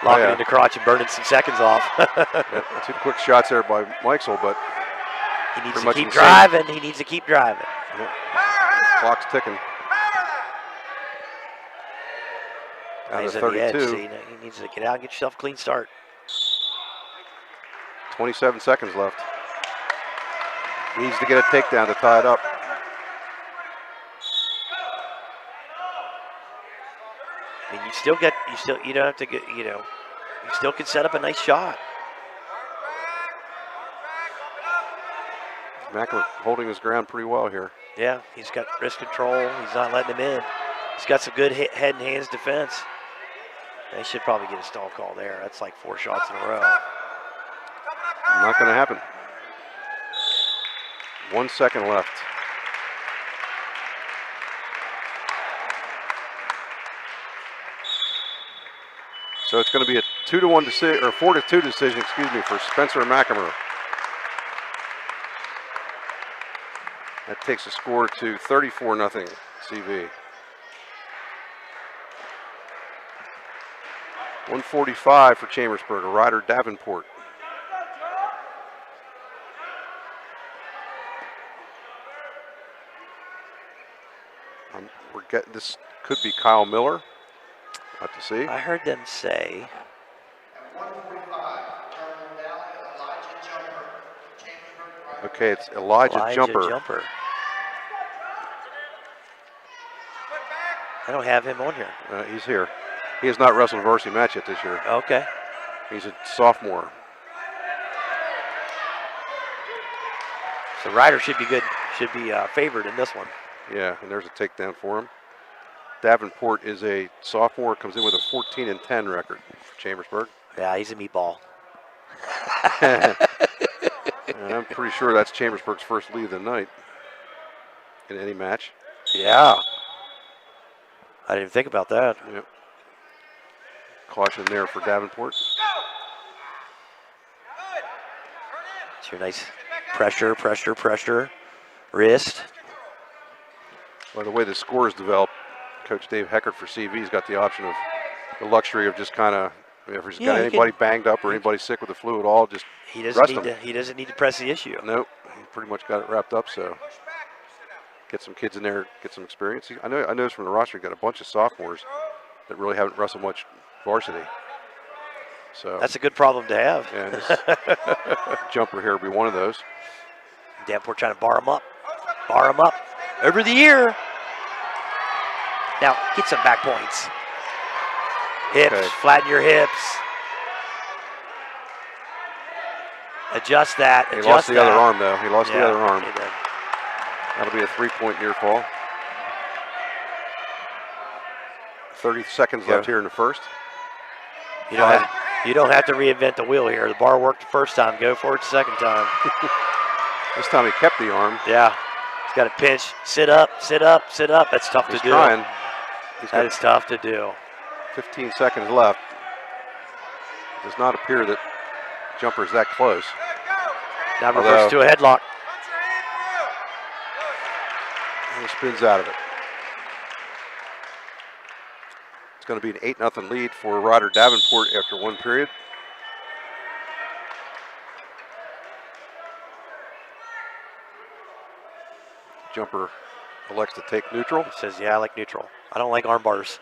S5: locking in the crotch and burning some seconds off.
S1: Yeah, 2 quick shots there by Meixel, but
S5: He needs
S1: pretty
S5: to
S1: much
S5: keep
S1: insane.
S5: driving. He needs to keep driving.
S1: Clock's ticking. Down
S5: He's
S1: to
S5: at the edge.
S1: 32.
S5: See, he needs to get out and get yourself a clean start.
S1: 27 seconds left. Needs to get a takedown to tie it up.
S5: I mean, you don't have to get, you still can set up a nice shot.
S1: Macklin holding his ground pretty well here.
S5: Yeah, he's got wrist control. He's not letting him in. He's got some good head and hands defense. They should probably get a stall call there. That's like 4 shots in a row.
S1: Not going to happen. 1 second left. So it's going to be a 2-1 decision, or 4-2 decision, excuse me, for Spencer McNamara. That takes the score to 34-0 CV. 145 for Chambersburg, a Ryder Davenport. We're getting, this could be Kyle Miller. Have to see.
S5: I heard them say.
S1: Okay, it's Elijah Jumper.
S5: I don't have him on here.
S1: He's here. He has not wrestled a varsity match yet this year.
S5: Okay.
S1: He's a sophomore.
S5: So Ryder should be good. Should be favored in this one.
S1: Yeah, and there's a takedown for him. Davenport is a sophomore, comes in with a 14-10 record for Chambersburg.
S5: Yeah, he's a meatball.
S1: And I'm pretty sure that's Chambersburg's first lead of the night in any match.
S5: Yeah. I didn't think about that.
S1: Yep. Caution there for Davenport.
S5: It's your nice pressure, wrist.
S1: By the way the score is developed, Coach Dave Heckert for CV has got the option of the luxury of just kind of, if he's got anybody banged up or anybody sick with the flu at all, just
S5: he
S1: rest
S5: doesn't
S1: them.
S5: he doesn't need to press the issue.
S1: Nope, he pretty much got it wrapped up. So get some kids in there, get some experience. I noticed from the roster, you got a bunch of sophomores that really haven't wrestled much varsity. So
S5: that's a good problem to have.
S1: Yeah, this Jumper here will be one of those.
S5: Davenport trying to bar him up over the ear. Now get some back points. Hips,
S1: Okay.
S5: flatten your hips. Adjust that.
S1: He lost the other arm though. He lost the other arm.
S5: He did.
S1: That'll be a 3-point near fall. 30 seconds left here in the first.
S5: You don't have to reinvent the wheel here. The bar worked the first time. Go for it the second time.
S1: This time he kept the arm.
S5: Yeah. He's got to pinch. Sit up. That's tough
S1: He's
S5: to do.
S1: trying.
S5: That is tough to do.
S1: 15 seconds left. It does not appear that Jumper's that close.
S5: Now reverse to a headlock.
S1: And he spins out of it. It's going to be an 8-0 lead for Ryder Davenport after one period. Jumper elects to take neutral.
S5: He says, yeah, I like neutral. I don't like arm bars.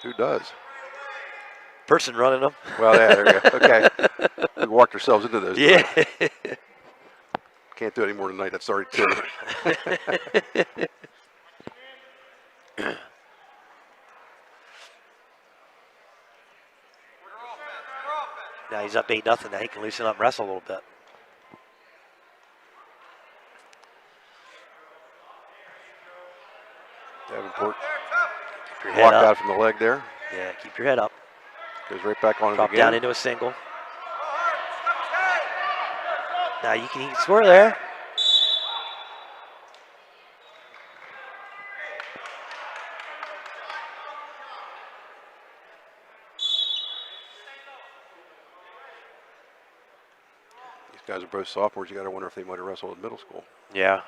S1: Who does?
S5: Person running them.
S1: Well, yeah, there you go. Okay. We walked ourselves into those.
S5: Yeah.
S1: Can't do it anymore tonight. That's already 2.
S5: Now he's up 8-0. Now he can loosen up and wrestle a little bit.
S1: Davenport
S5: Keep your head
S1: blocked
S5: up.
S1: out from the leg there.
S5: Yeah, keep your head up.
S1: Goes right back on it
S5: Drop
S1: again.
S5: down into a single. Now you can score there.
S1: These guys are both sophomores. You got to wonder if they might have wrestled in middle school.
S5: Yeah.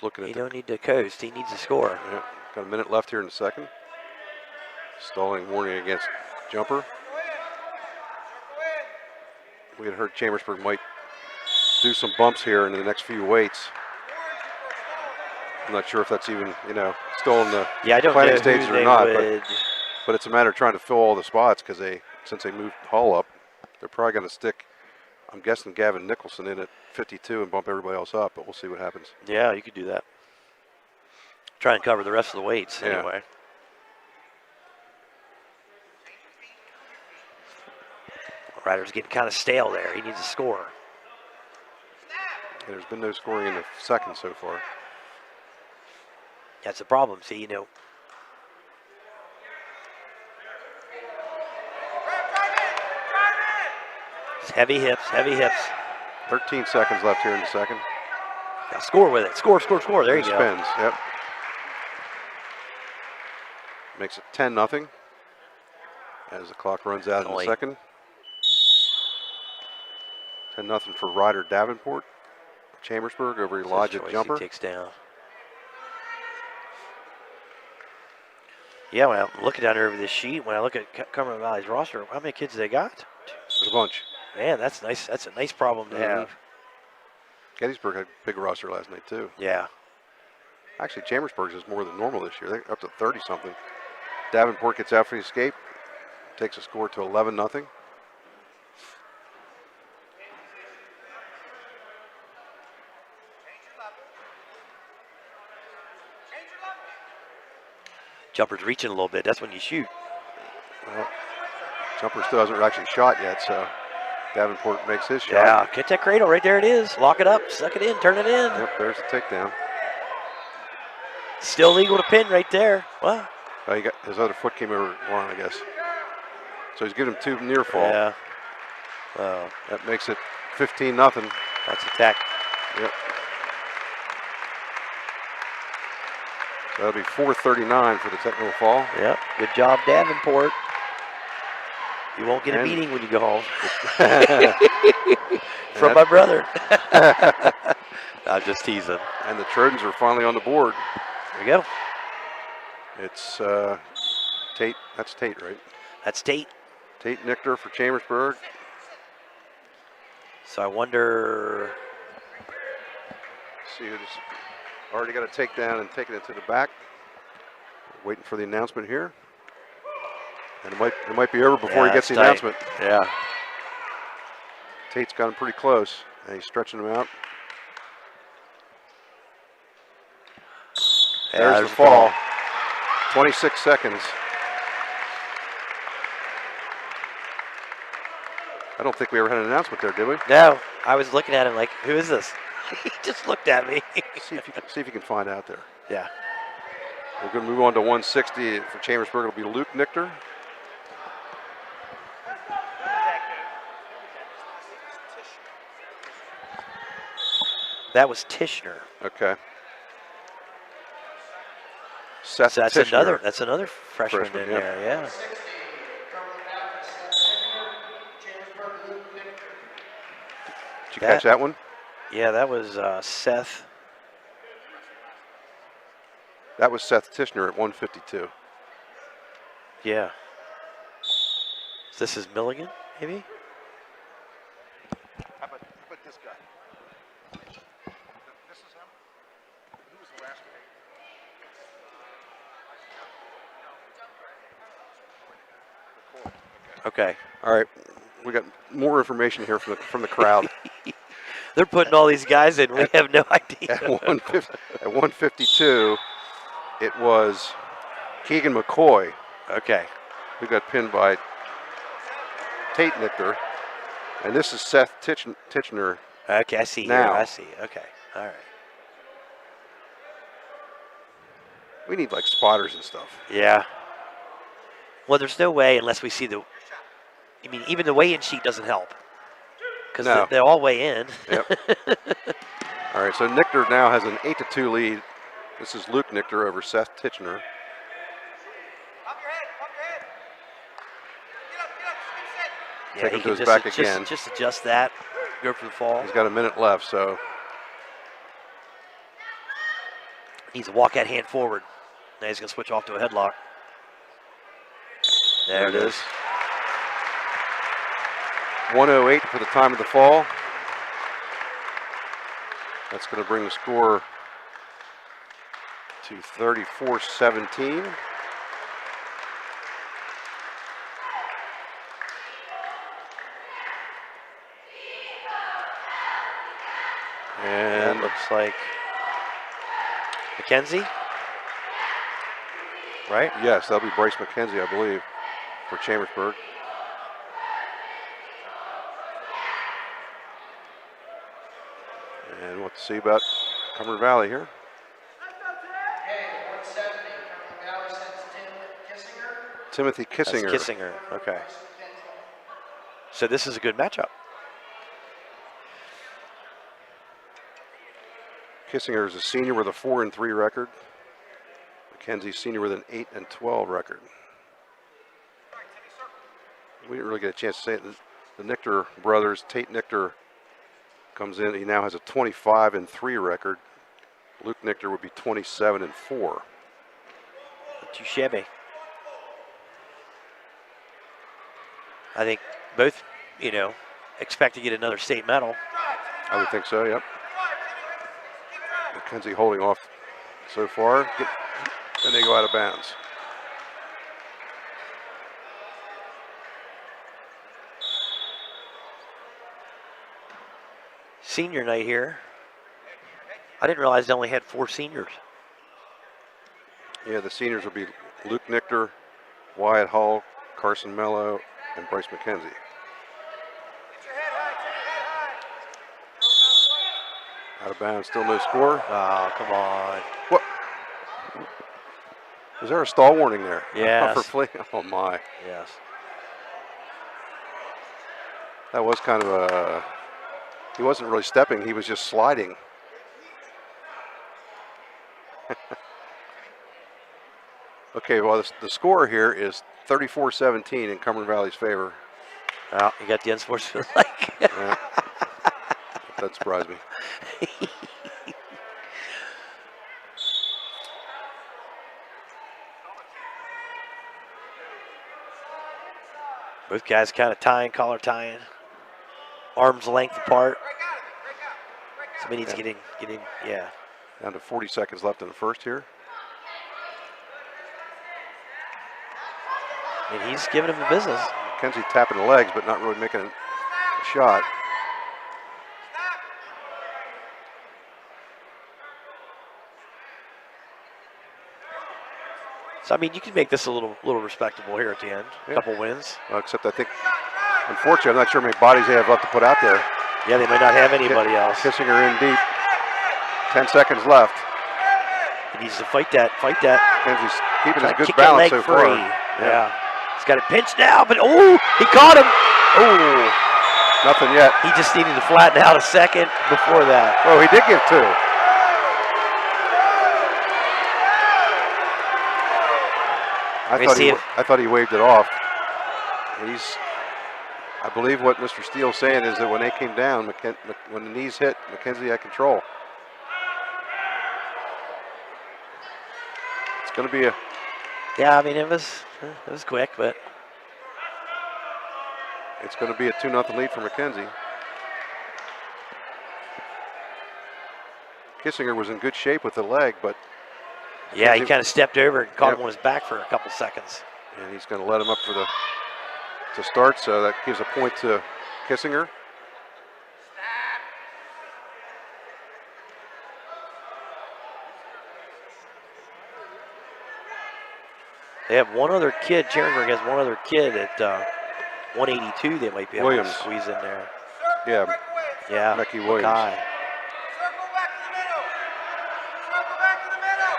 S1: looking at
S5: He
S1: the,
S5: don't need to coast. He needs to score.
S1: yeah, got a minute left here in the second. Stalling warning against jumper. We had heard Chambersburg might do some bumps here in the next few weights. I'm not sure if that's even, still in the
S5: Yeah, I don't
S1: planning
S5: know
S1: stages
S5: who
S1: or
S5: they
S1: not,
S5: would.
S1: but it's a matter of trying to fill all the spots because since they moved Hall up, they're probably going to stick, I'm guessing, Gavin Nicholson in at 52 and bump everybody else up, but we'll see what happens.
S5: Yeah, you could do that. Try and cover the rest of the weights
S1: Yeah.
S5: anyway. Ryder's getting kind of stale there. He needs a score.
S1: There's been no scoring in the second so far.
S5: That's the problem. See, it's heavy hips, heavy hips.
S1: 13 seconds left here in the second.
S5: Now score with it. Score, score, score. There you go.
S1: Spins, yep. Makes it 10-0 as the clock runs out in the second. 10-0 for Ryder Davenport. Chambersburg over Elijah Jumper.
S5: He takes down. Yeah, when I'm looking down here over this sheet, when I look at Cumberland Valley's roster, how many kids they got?
S1: There's a bunch.
S5: Man, that's nice. That's a nice problem to have.
S1: Gettysburg had a big roster last night too.
S5: Yeah.
S1: Actually, Chambersburg's is more than normal this year. They're up to 30-something. Davenport gets out for the escape. Takes a score to 11-0.
S5: Jumper's reaching a little bit. That's when you shoot.
S1: Well, Jumper still hasn't actually shot yet, so Davenport makes his shot.
S5: Yeah, get that cradle right there. It is. Lock it up. Suck it in. Turn it in.
S1: Yep, there's the takedown.
S5: Still legal to pin right there. Wow.
S1: Oh, he got his other foot came over the line, I guess. So he's giving him two near fall.
S5: Yeah. Oh,
S1: That makes it 15-0.
S5: that's attack.
S1: Yep. So that'll be 4:39 for the technical fall.
S5: Yep. Good job, Davenport. You won't get a beating when you go home. From my brother. I'm just teasing.
S1: And the Trojans are finally on the board.
S5: There we go.
S1: It's Tate. That's Tate, right?
S5: That's Tate.
S1: Tate Nichter for Chambersburg.
S5: So I wonder.
S1: See who's already got a takedown and taking it to the back. Waiting for the announcement here. And it might be over before he gets the announcement.
S5: Yeah.
S1: Tate's got him pretty close. And he's stretching him out.
S5: Yeah,
S1: there's the fall. 26 seconds. I don't think we ever had an announcement there, did we?
S5: No, I was looking at him like, who is this? He just looked at me.
S1: see if you can find out there.
S5: Yeah.
S1: We're going to move on to 160 for Chambersburg. It'll be Luke Nichter.
S5: That was Tishner.
S1: Okay. Seth
S5: So that's
S1: Tishner.
S5: another freshman in
S1: yeah.
S5: there, yeah.
S1: Did you catch that one?
S5: Yeah, that was Seth.
S1: That was Seth Tishner at 152.
S5: Yeah. This is Milligan, maybe?
S1: How about this guy? This is him? Who was the last guy?
S5: Okay.
S1: All right. We got more information here from the crowd.
S5: They're putting all these guys in. We have no idea.
S1: At 152, it was Keegan McCoy
S5: Okay.
S1: who got pinned by Tate Nichter. And this is Seth Tishner.
S5: Okay, I see.
S1: Now.
S5: Here. I see. Okay. All right.
S1: We need like spotters and stuff.
S5: Yeah. Well, there's no way unless we see the. I mean, even the weigh-in sheet doesn't help because
S1: No.
S5: they all weigh in.
S1: Yep. All right, so Nichter now has an 8-2 lead. This is Luke Nichter over Seth Tishner.
S6: Pump your head, pump your head. Get up, keep set.
S5: Yeah,
S1: Take
S5: he
S1: him to
S5: can
S1: his
S5: just,
S1: back
S5: just,
S1: again.
S5: just adjust that. Go for the fall.
S1: He's got a minute left, so
S5: Needs to walk that hand forward. Now he's going to switch off to a headlock. There it is.
S1: 1:08 for the time of the fall. That's going to bring the score to 34-17.
S5: And looks like McKenzie, right?
S1: Yes, that'll be Bryce McKenzie, I believe, for Chambersburg. And what to see about Cumberland Valley here. Timothy Kissinger.
S5: That's Kissinger, okay. So this is a good matchup.
S1: Kissinger is a senior with a 4-3 record. McKenzie senior with an 8-12 record. We didn't really get a chance to say it. The Nichter brothers, Tate Nichter, comes in. He now has a 25-3 record. Luke Nichter would be 27-4.
S5: Not too shabby. I think both, expect to get another state medal.
S1: I would think so, yep. McKenzie holding off so far. Then they go out of bounds.
S5: Senior night here. I didn't realize they only had 4 seniors.
S1: Yeah, the seniors will be Luke Nichter, Wyatt Hull, Carson Mello, and Bryce McKenzie. Out of bounds, still no score.
S5: Oh, come on.
S1: What? Was there a stall warning there?
S5: Yes.
S1: For flee? Oh my.
S5: Yes.
S1: That was kind of a, he wasn't really stepping, he was just sliding. Okay, well, the score here is 34-17 in Cumberland Valley's favor.
S5: Well, you got the unsportsmanlike.
S1: Yeah. That surprised me.
S5: Both guys kind of tying, collar tying, arms length apart. Somebody needs to get in, yeah.
S1: Down to 40 seconds left in the first here.
S5: And he's giving him the business.
S1: McKenzie tapping the legs, but not really making a shot.
S5: So I mean, you can make this a little respectable here at the end. A couple wins.
S1: Well, except I think, unfortunately, I'm not sure how many bodies they have left to put out there.
S5: Yeah, they might not have anybody else.
S1: Kissinger in deep. 10 seconds left.
S5: He needs to fight that.
S1: McKenzie's keeping his good
S5: Kick
S1: balance
S5: that leg
S1: so
S5: free.
S1: far.
S5: Yeah. He's got it pinched now, but he caught him. Oh,
S1: nothing yet.
S5: he just needed to flatten out a second before that.
S1: Oh, he did give 2. I thought he waved it off. I believe what Mr. Steele's saying is that when they came down, when the knees hit, McKenzie had control. It's going to be a.
S5: Yeah, I mean it was quick, but
S1: It's going to be a 2-0 lead for McKenzie. Kissinger was in good shape with the leg, but
S5: yeah, he kind of stepped over and caught him on his back for a couple seconds.
S1: And he's going to let him up for to start, so that gives a point to Kissinger.
S5: They have one other kid. Chambersburg has one other kid at 182. They might be able
S1: Williams.
S5: to squeeze in there.
S1: Yeah,
S5: Yeah,
S1: Becky Williams.
S5: Mackay.
S6: Circle back to the middle. Circle back to the middle.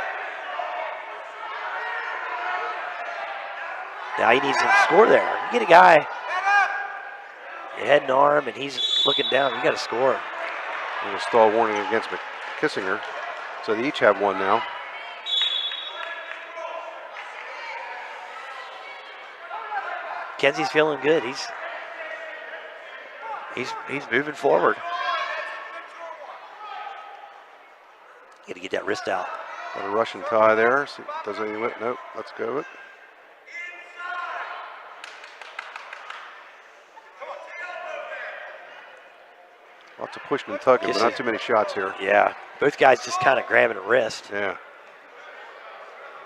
S5: Now he needs to score there. You get a guy,
S6: Head up.
S5: your head and arm, and he's looking down. You got to score.
S1: And a stall warning against Kissinger. So they each have one now.
S5: Kenzie's feeling good. He's moving forward. Got to get that wrist out.
S1: Got a Russian tie there. See, does any win? Nope. Let's go with it. Lots of pushing and tugging, but not too many shots here.
S5: Yeah, both guys just kind of grabbing a wrist.
S1: Yeah.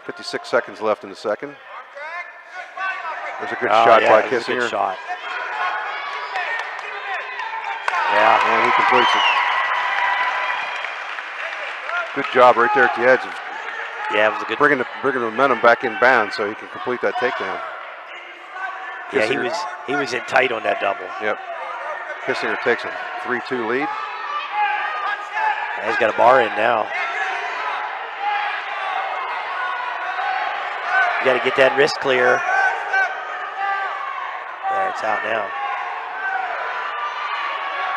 S1: 56 seconds left in the second. There's a good shot by Kissinger.
S5: Good shot. Yeah.
S1: And he completes it. Good job right there at the edge of
S5: it was a good
S1: bringing the momentum back in bounds so he can complete that takedown.
S5: Yeah, he was in tight on that double.
S1: Yep. Kissinger takes a 3-2 lead.
S5: Yeah, he's got a bar in now. You got to get that wrist clear. There, it's out now.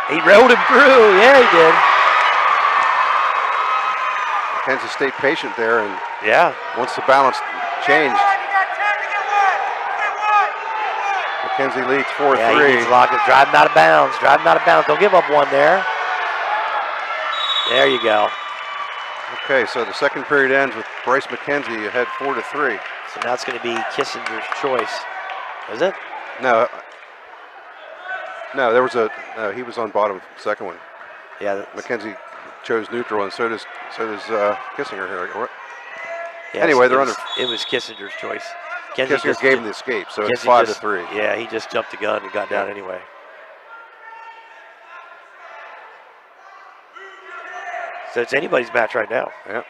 S5: He rolled him through. Yeah, he did.
S1: Kansas State patient there, and once the balance changed, McKenzie leads 4-3.
S5: Yeah, he needs to lock it. Drive him out of bounds. Drive him out of bounds. Don't give up one there. There you go.
S1: Okay, so the second period ends with Bryce McKenzie ahead 4-3.
S5: So now it's going to be Kissinger's choice. Is it?
S1: No, there was he was on bottom second one.
S5: Yeah.
S1: McKenzie chose neutral, and so does Kissinger here.
S5: Yeah,
S1: anyway,
S5: it was Kissinger's choice.
S1: Kissinger gave him the escape, so it's 5-3.
S5: Yeah, he just jumped the gun and got down anyway. So it's anybody's match right now.
S1: Yep.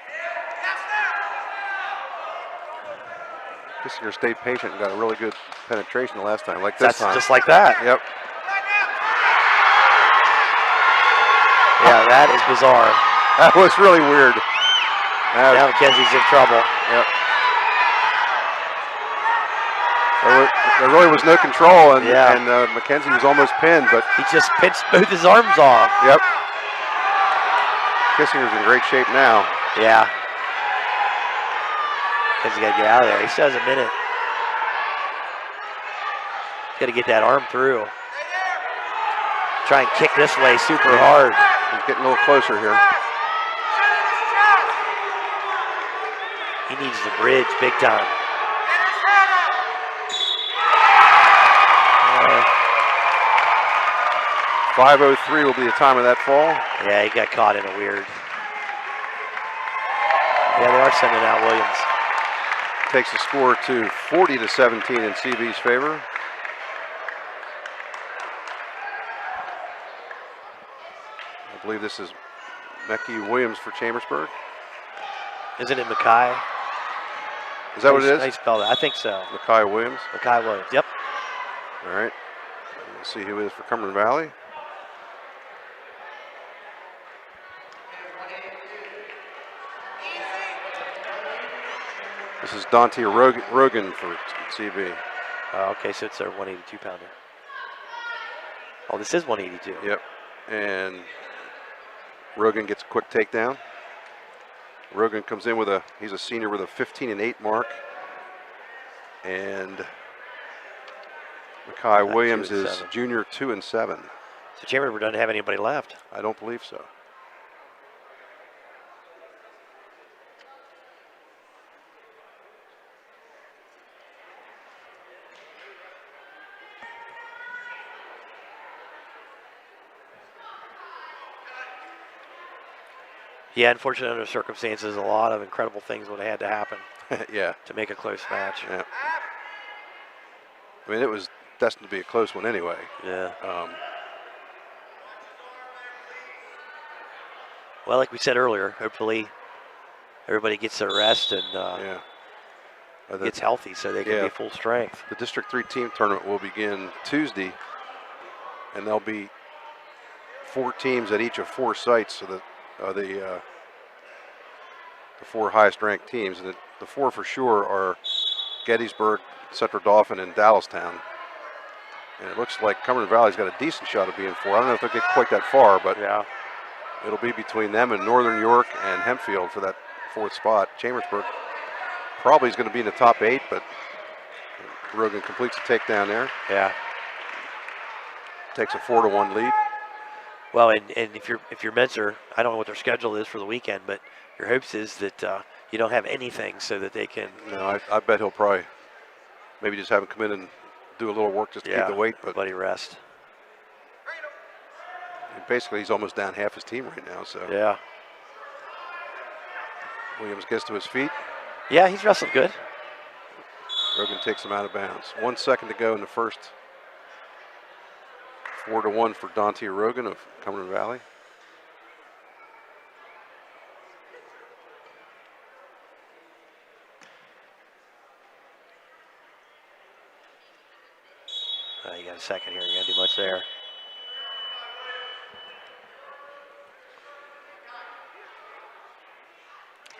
S1: Kissinger stayed patient and got a really good penetration the last time, like this time.
S5: Just like that.
S1: Yep.
S5: Yeah, that is bizarre.
S1: That was really weird.
S5: Now McKenzie's in trouble.
S1: Yep. There really was no control, and McKenzie was almost pinned, but
S5: he just pinched both his arms off.
S1: Yep. Kissinger's in great shape now.
S5: Yeah. Because he got to get out of there. He still has a minute. Got to get that arm through. Try and kick this way super hard.
S1: He's getting a little closer here.
S5: He needs the bridge big time.
S1: 5:03 will be the time of that fall.
S5: Yeah, he got caught in a weird. Yeah, they are sending out Williams.
S1: Takes the score to 40-17 in CB's favor. I believe this is Mecky Williams for Chambersburg.
S5: Isn't it Mackay?
S1: Is that what it is?
S5: How you spell that? I think so.
S1: Mackay Williams.
S5: Mackay Williams. Yep.
S1: All right. Let's see who it is for Cumberland Valley. This is Dante Rogan for CB.
S5: Okay, so it's a 182-pounder. Oh, this is 182.
S1: Yep. And Rogan gets a quick takedown. Rogan comes in with he's a senior with a 15-8 mark. And Mackay Williams is junior 2-7.
S5: So Chambersburg doesn't have anybody left.
S1: I don't believe so.
S5: Yeah, unfortunately, under circumstances, a lot of incredible things would have had to happen.
S1: Yeah.
S5: To make a close match.
S1: Yeah. I mean, it was destined to be a close one anyway.
S5: Yeah. Well, like we said earlier, hopefully everybody gets their rest and gets healthy so they can be full strength.
S1: The District 3 team tournament will begin Tuesday, and there'll be 4 teams at each of 4 sites, so that the 4 highest ranked teams, and the 4 for sure are Gettysburg, Central Dauphin, and Dallastown. And it looks like Cumberland Valley's got a decent shot of being 4. I don't know if they'll get quite that far, but it'll be between them and Northern York and Hempfield for that 4th spot. Chambersburg probably is going to be in the top 8, but Rogan completes a takedown there.
S5: Yeah.
S1: Takes a 4-1 lead.
S5: Well, and if you're Menzer, I don't know what their schedule is for the weekend, but your hopes is that you don't have anything so that they can.
S1: No, I bet he'll probably maybe just have him come in and do a little work just to keep the weight. But
S5: buddy rest.
S1: basically, he's almost down half his team right now. So
S5: Yeah.
S1: Williams gets to his feet.
S5: Yeah, he's wrestled good.
S1: Rogan takes him out of bounds. 1 second to go in the first. 4-1 for Dante Rogan of Cumberland Valley.
S5: You got a second here. You got to do much there.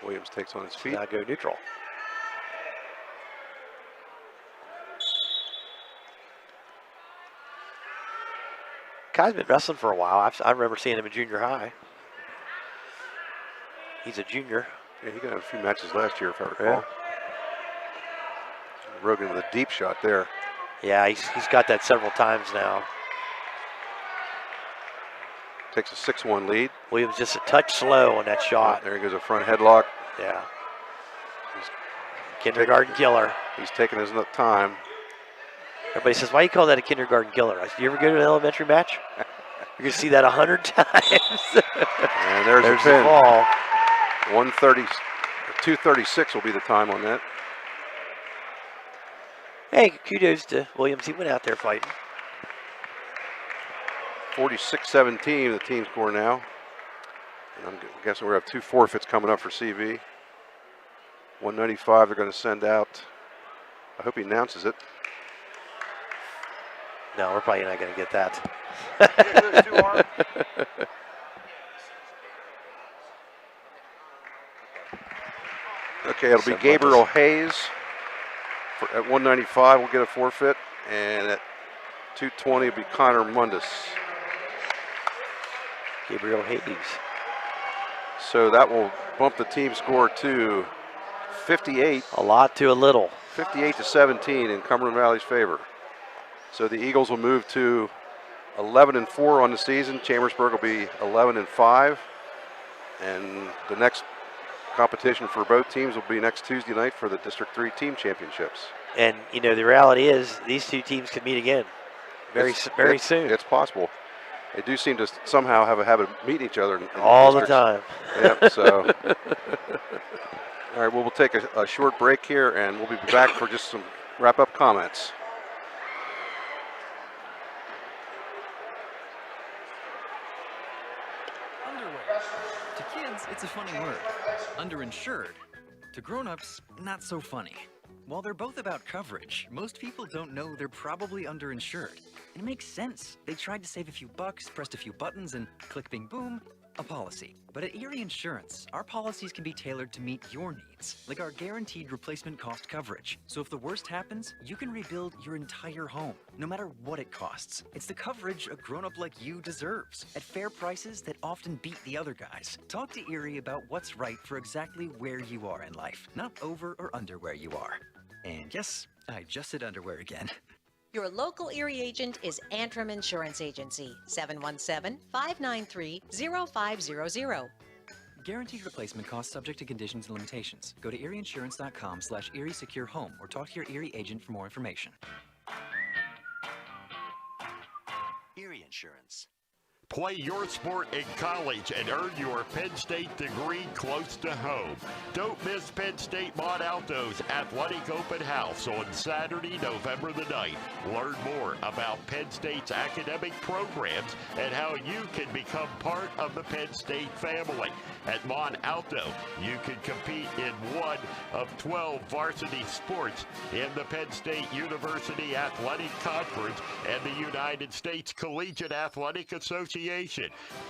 S1: Williams takes on his feet.
S5: Now go neutral. Guy's been wrestling for a while. I remember seeing him in junior high. He's a junior.
S1: Yeah, he got a few matches last year, if I recall.
S5: Yeah.
S1: Rogan with a deep shot there.
S5: Yeah, he's got that several times now.
S1: Takes a 6-1 lead.
S5: Williams just a touch slow on that shot.
S1: There he goes, a front headlock.
S5: Yeah. Kindergarten killer.
S1: He's taking his time.
S5: Everybody says, why do you call that a kindergarten killer? I said, you ever go to an elementary match? You're going to see that 100 times.
S1: And there's
S5: the
S1: pin.
S5: ball.
S1: 130, 236 will be the time on that.
S5: Hey, kudos to Williams. He went out there fighting.
S1: 46-17, the team score now. And I'm guessing we have 2 forfeits coming up for CV. 195 they're going to send out. I hope he announces it.
S5: No, we're probably not going to get that.
S1: Okay, it'll be Gabriel Hayes. At 195, we'll get a forfeit. And at 220, it'll be Connor Mundus.
S5: Gabriel Hayes.
S1: So that will bump the team score to 58.
S5: A lot to a little.
S1: 58-17 in Cumberland Valley's favor. So the Eagles will move to 11-4 on the season. Chambersburg will be 11-5. And the next competition for both teams will be next Tuesday night for the District 3 team championships.
S5: And, you know, the reality is these two teams could meet again very soon.
S1: It's possible. They do seem to somehow have a habit of meeting each other. In
S5: all the time.
S1: Yep, so. All right, well, we'll take a short break here, and we'll be back for just some wrap-up comments.
S2: Underwear. To kids, it's a funny word. Underinsured. To grown-ups, not so funny. While they're both about coverage, most people don't know they're probably underinsured. And it makes sense. They tried to save a few bucks, pressed a few buttons, and click, bing, boom, a policy. But at Erie Insurance, our policies can be tailored to meet your needs, like our guaranteed replacement cost coverage. So if the worst happens, you can rebuild your entire home, no matter what it costs. It's the coverage a grown-up like you deserves, at fair prices that often beat the other guys. Talk to Erie about what's right for exactly where you are in life, not over or under where you are. And yes, I just said underwear again.
S3: Your local Erie agent is Antrim Insurance Agency, 717-593-0500.
S2: Guaranteed replacement cost subject to conditions and limitations. Go to erieinsurance.com/Erie Secure Home or talk to your Erie agent for more information.
S4: Erie Insurance. Play your sport in college and earn your Penn State degree close to home. Don't miss Penn State Mod Alto's Athletic Open House on Saturday, November the 9th. Learn more about Penn State's academic programs and how you can become part of the Penn State family. At Mod Alto, you can compete in one of 12 varsity sports in the Penn State University Athletic Conference and the United States Collegiate Athletic Association.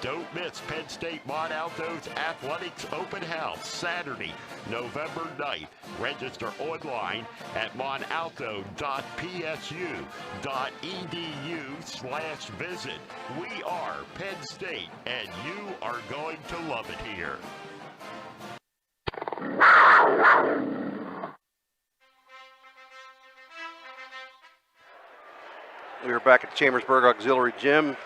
S4: Don't miss Penn State Mod Alto's Athletics Open House, Saturday, November 9th. Register online at monalto.psu.edu/visit. We are Penn State, and you are going to love it here.
S1: We are back at the Chambersburg Auxiliary Gym,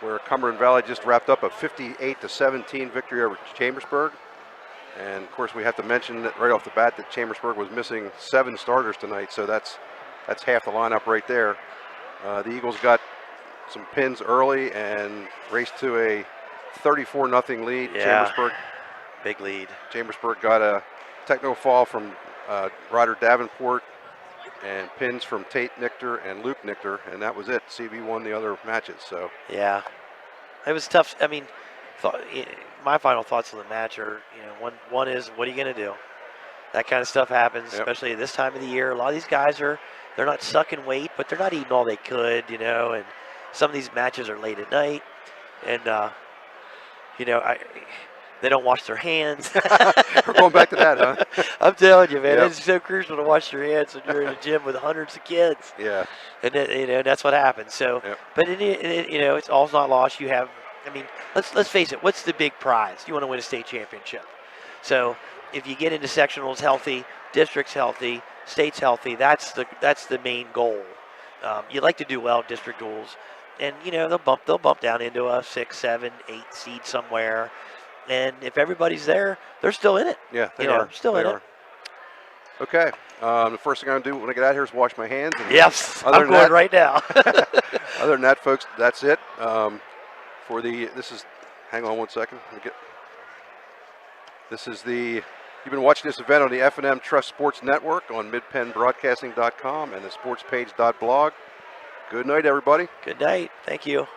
S1: where Cumberland Valley just wrapped up a 58-17 victory over Chambersburg. And of course, we have to mention that right off the bat that Chambersburg was missing 7 starters tonight, so that's half the lineup right there. The Eagles got some pins early and raced to a 34-0 lead.
S5: Yeah.
S1: Chambersburg,
S5: Big lead.
S1: Chambersburg got a technical foul from Ryder Davenport and pins from Tate Nichter and Luke Nichter, and that was it. CV won the other matches. So
S5: Yeah, it was tough. I mean, my final thoughts on the match are, one is, what are you going to do? That kind of stuff happens, especially at this time of the year. A lot of these guys they're not sucking weight, but they're not eating all they could, and some of these matches are late at night, and they don't wash their hands.
S1: we're going back to that, huh?
S5: I'm telling you, man,
S1: Yep.
S5: it's so crucial to wash your hands when you're in a gym with hundreds of kids.
S1: Yeah.
S5: And that's what happens. So, but it's all's not lost. You have, let's face it. What's the big prize? You want to win a state championship. So, if you get into sectionals healthy, districts healthy, states healthy, that's the main goal. You like to do well at district duels, and they'll bump down into a 6, 7, 8 seed somewhere. And if everybody's there, they're still in it.
S1: Yeah, they are.
S5: Still in it.
S1: Okay. The first thing I'm going to do when I get out here is wash my hands. And
S5: Yes,
S1: other
S5: I'm
S1: than
S5: going right now.
S1: Other than that, folks, that's it. Hang on one second. You've been watching this event on the F&M Trust Sports Network on midpennbroadcasting.com and the sportspage.blog. Good night, everybody.
S5: Good night. Thank you.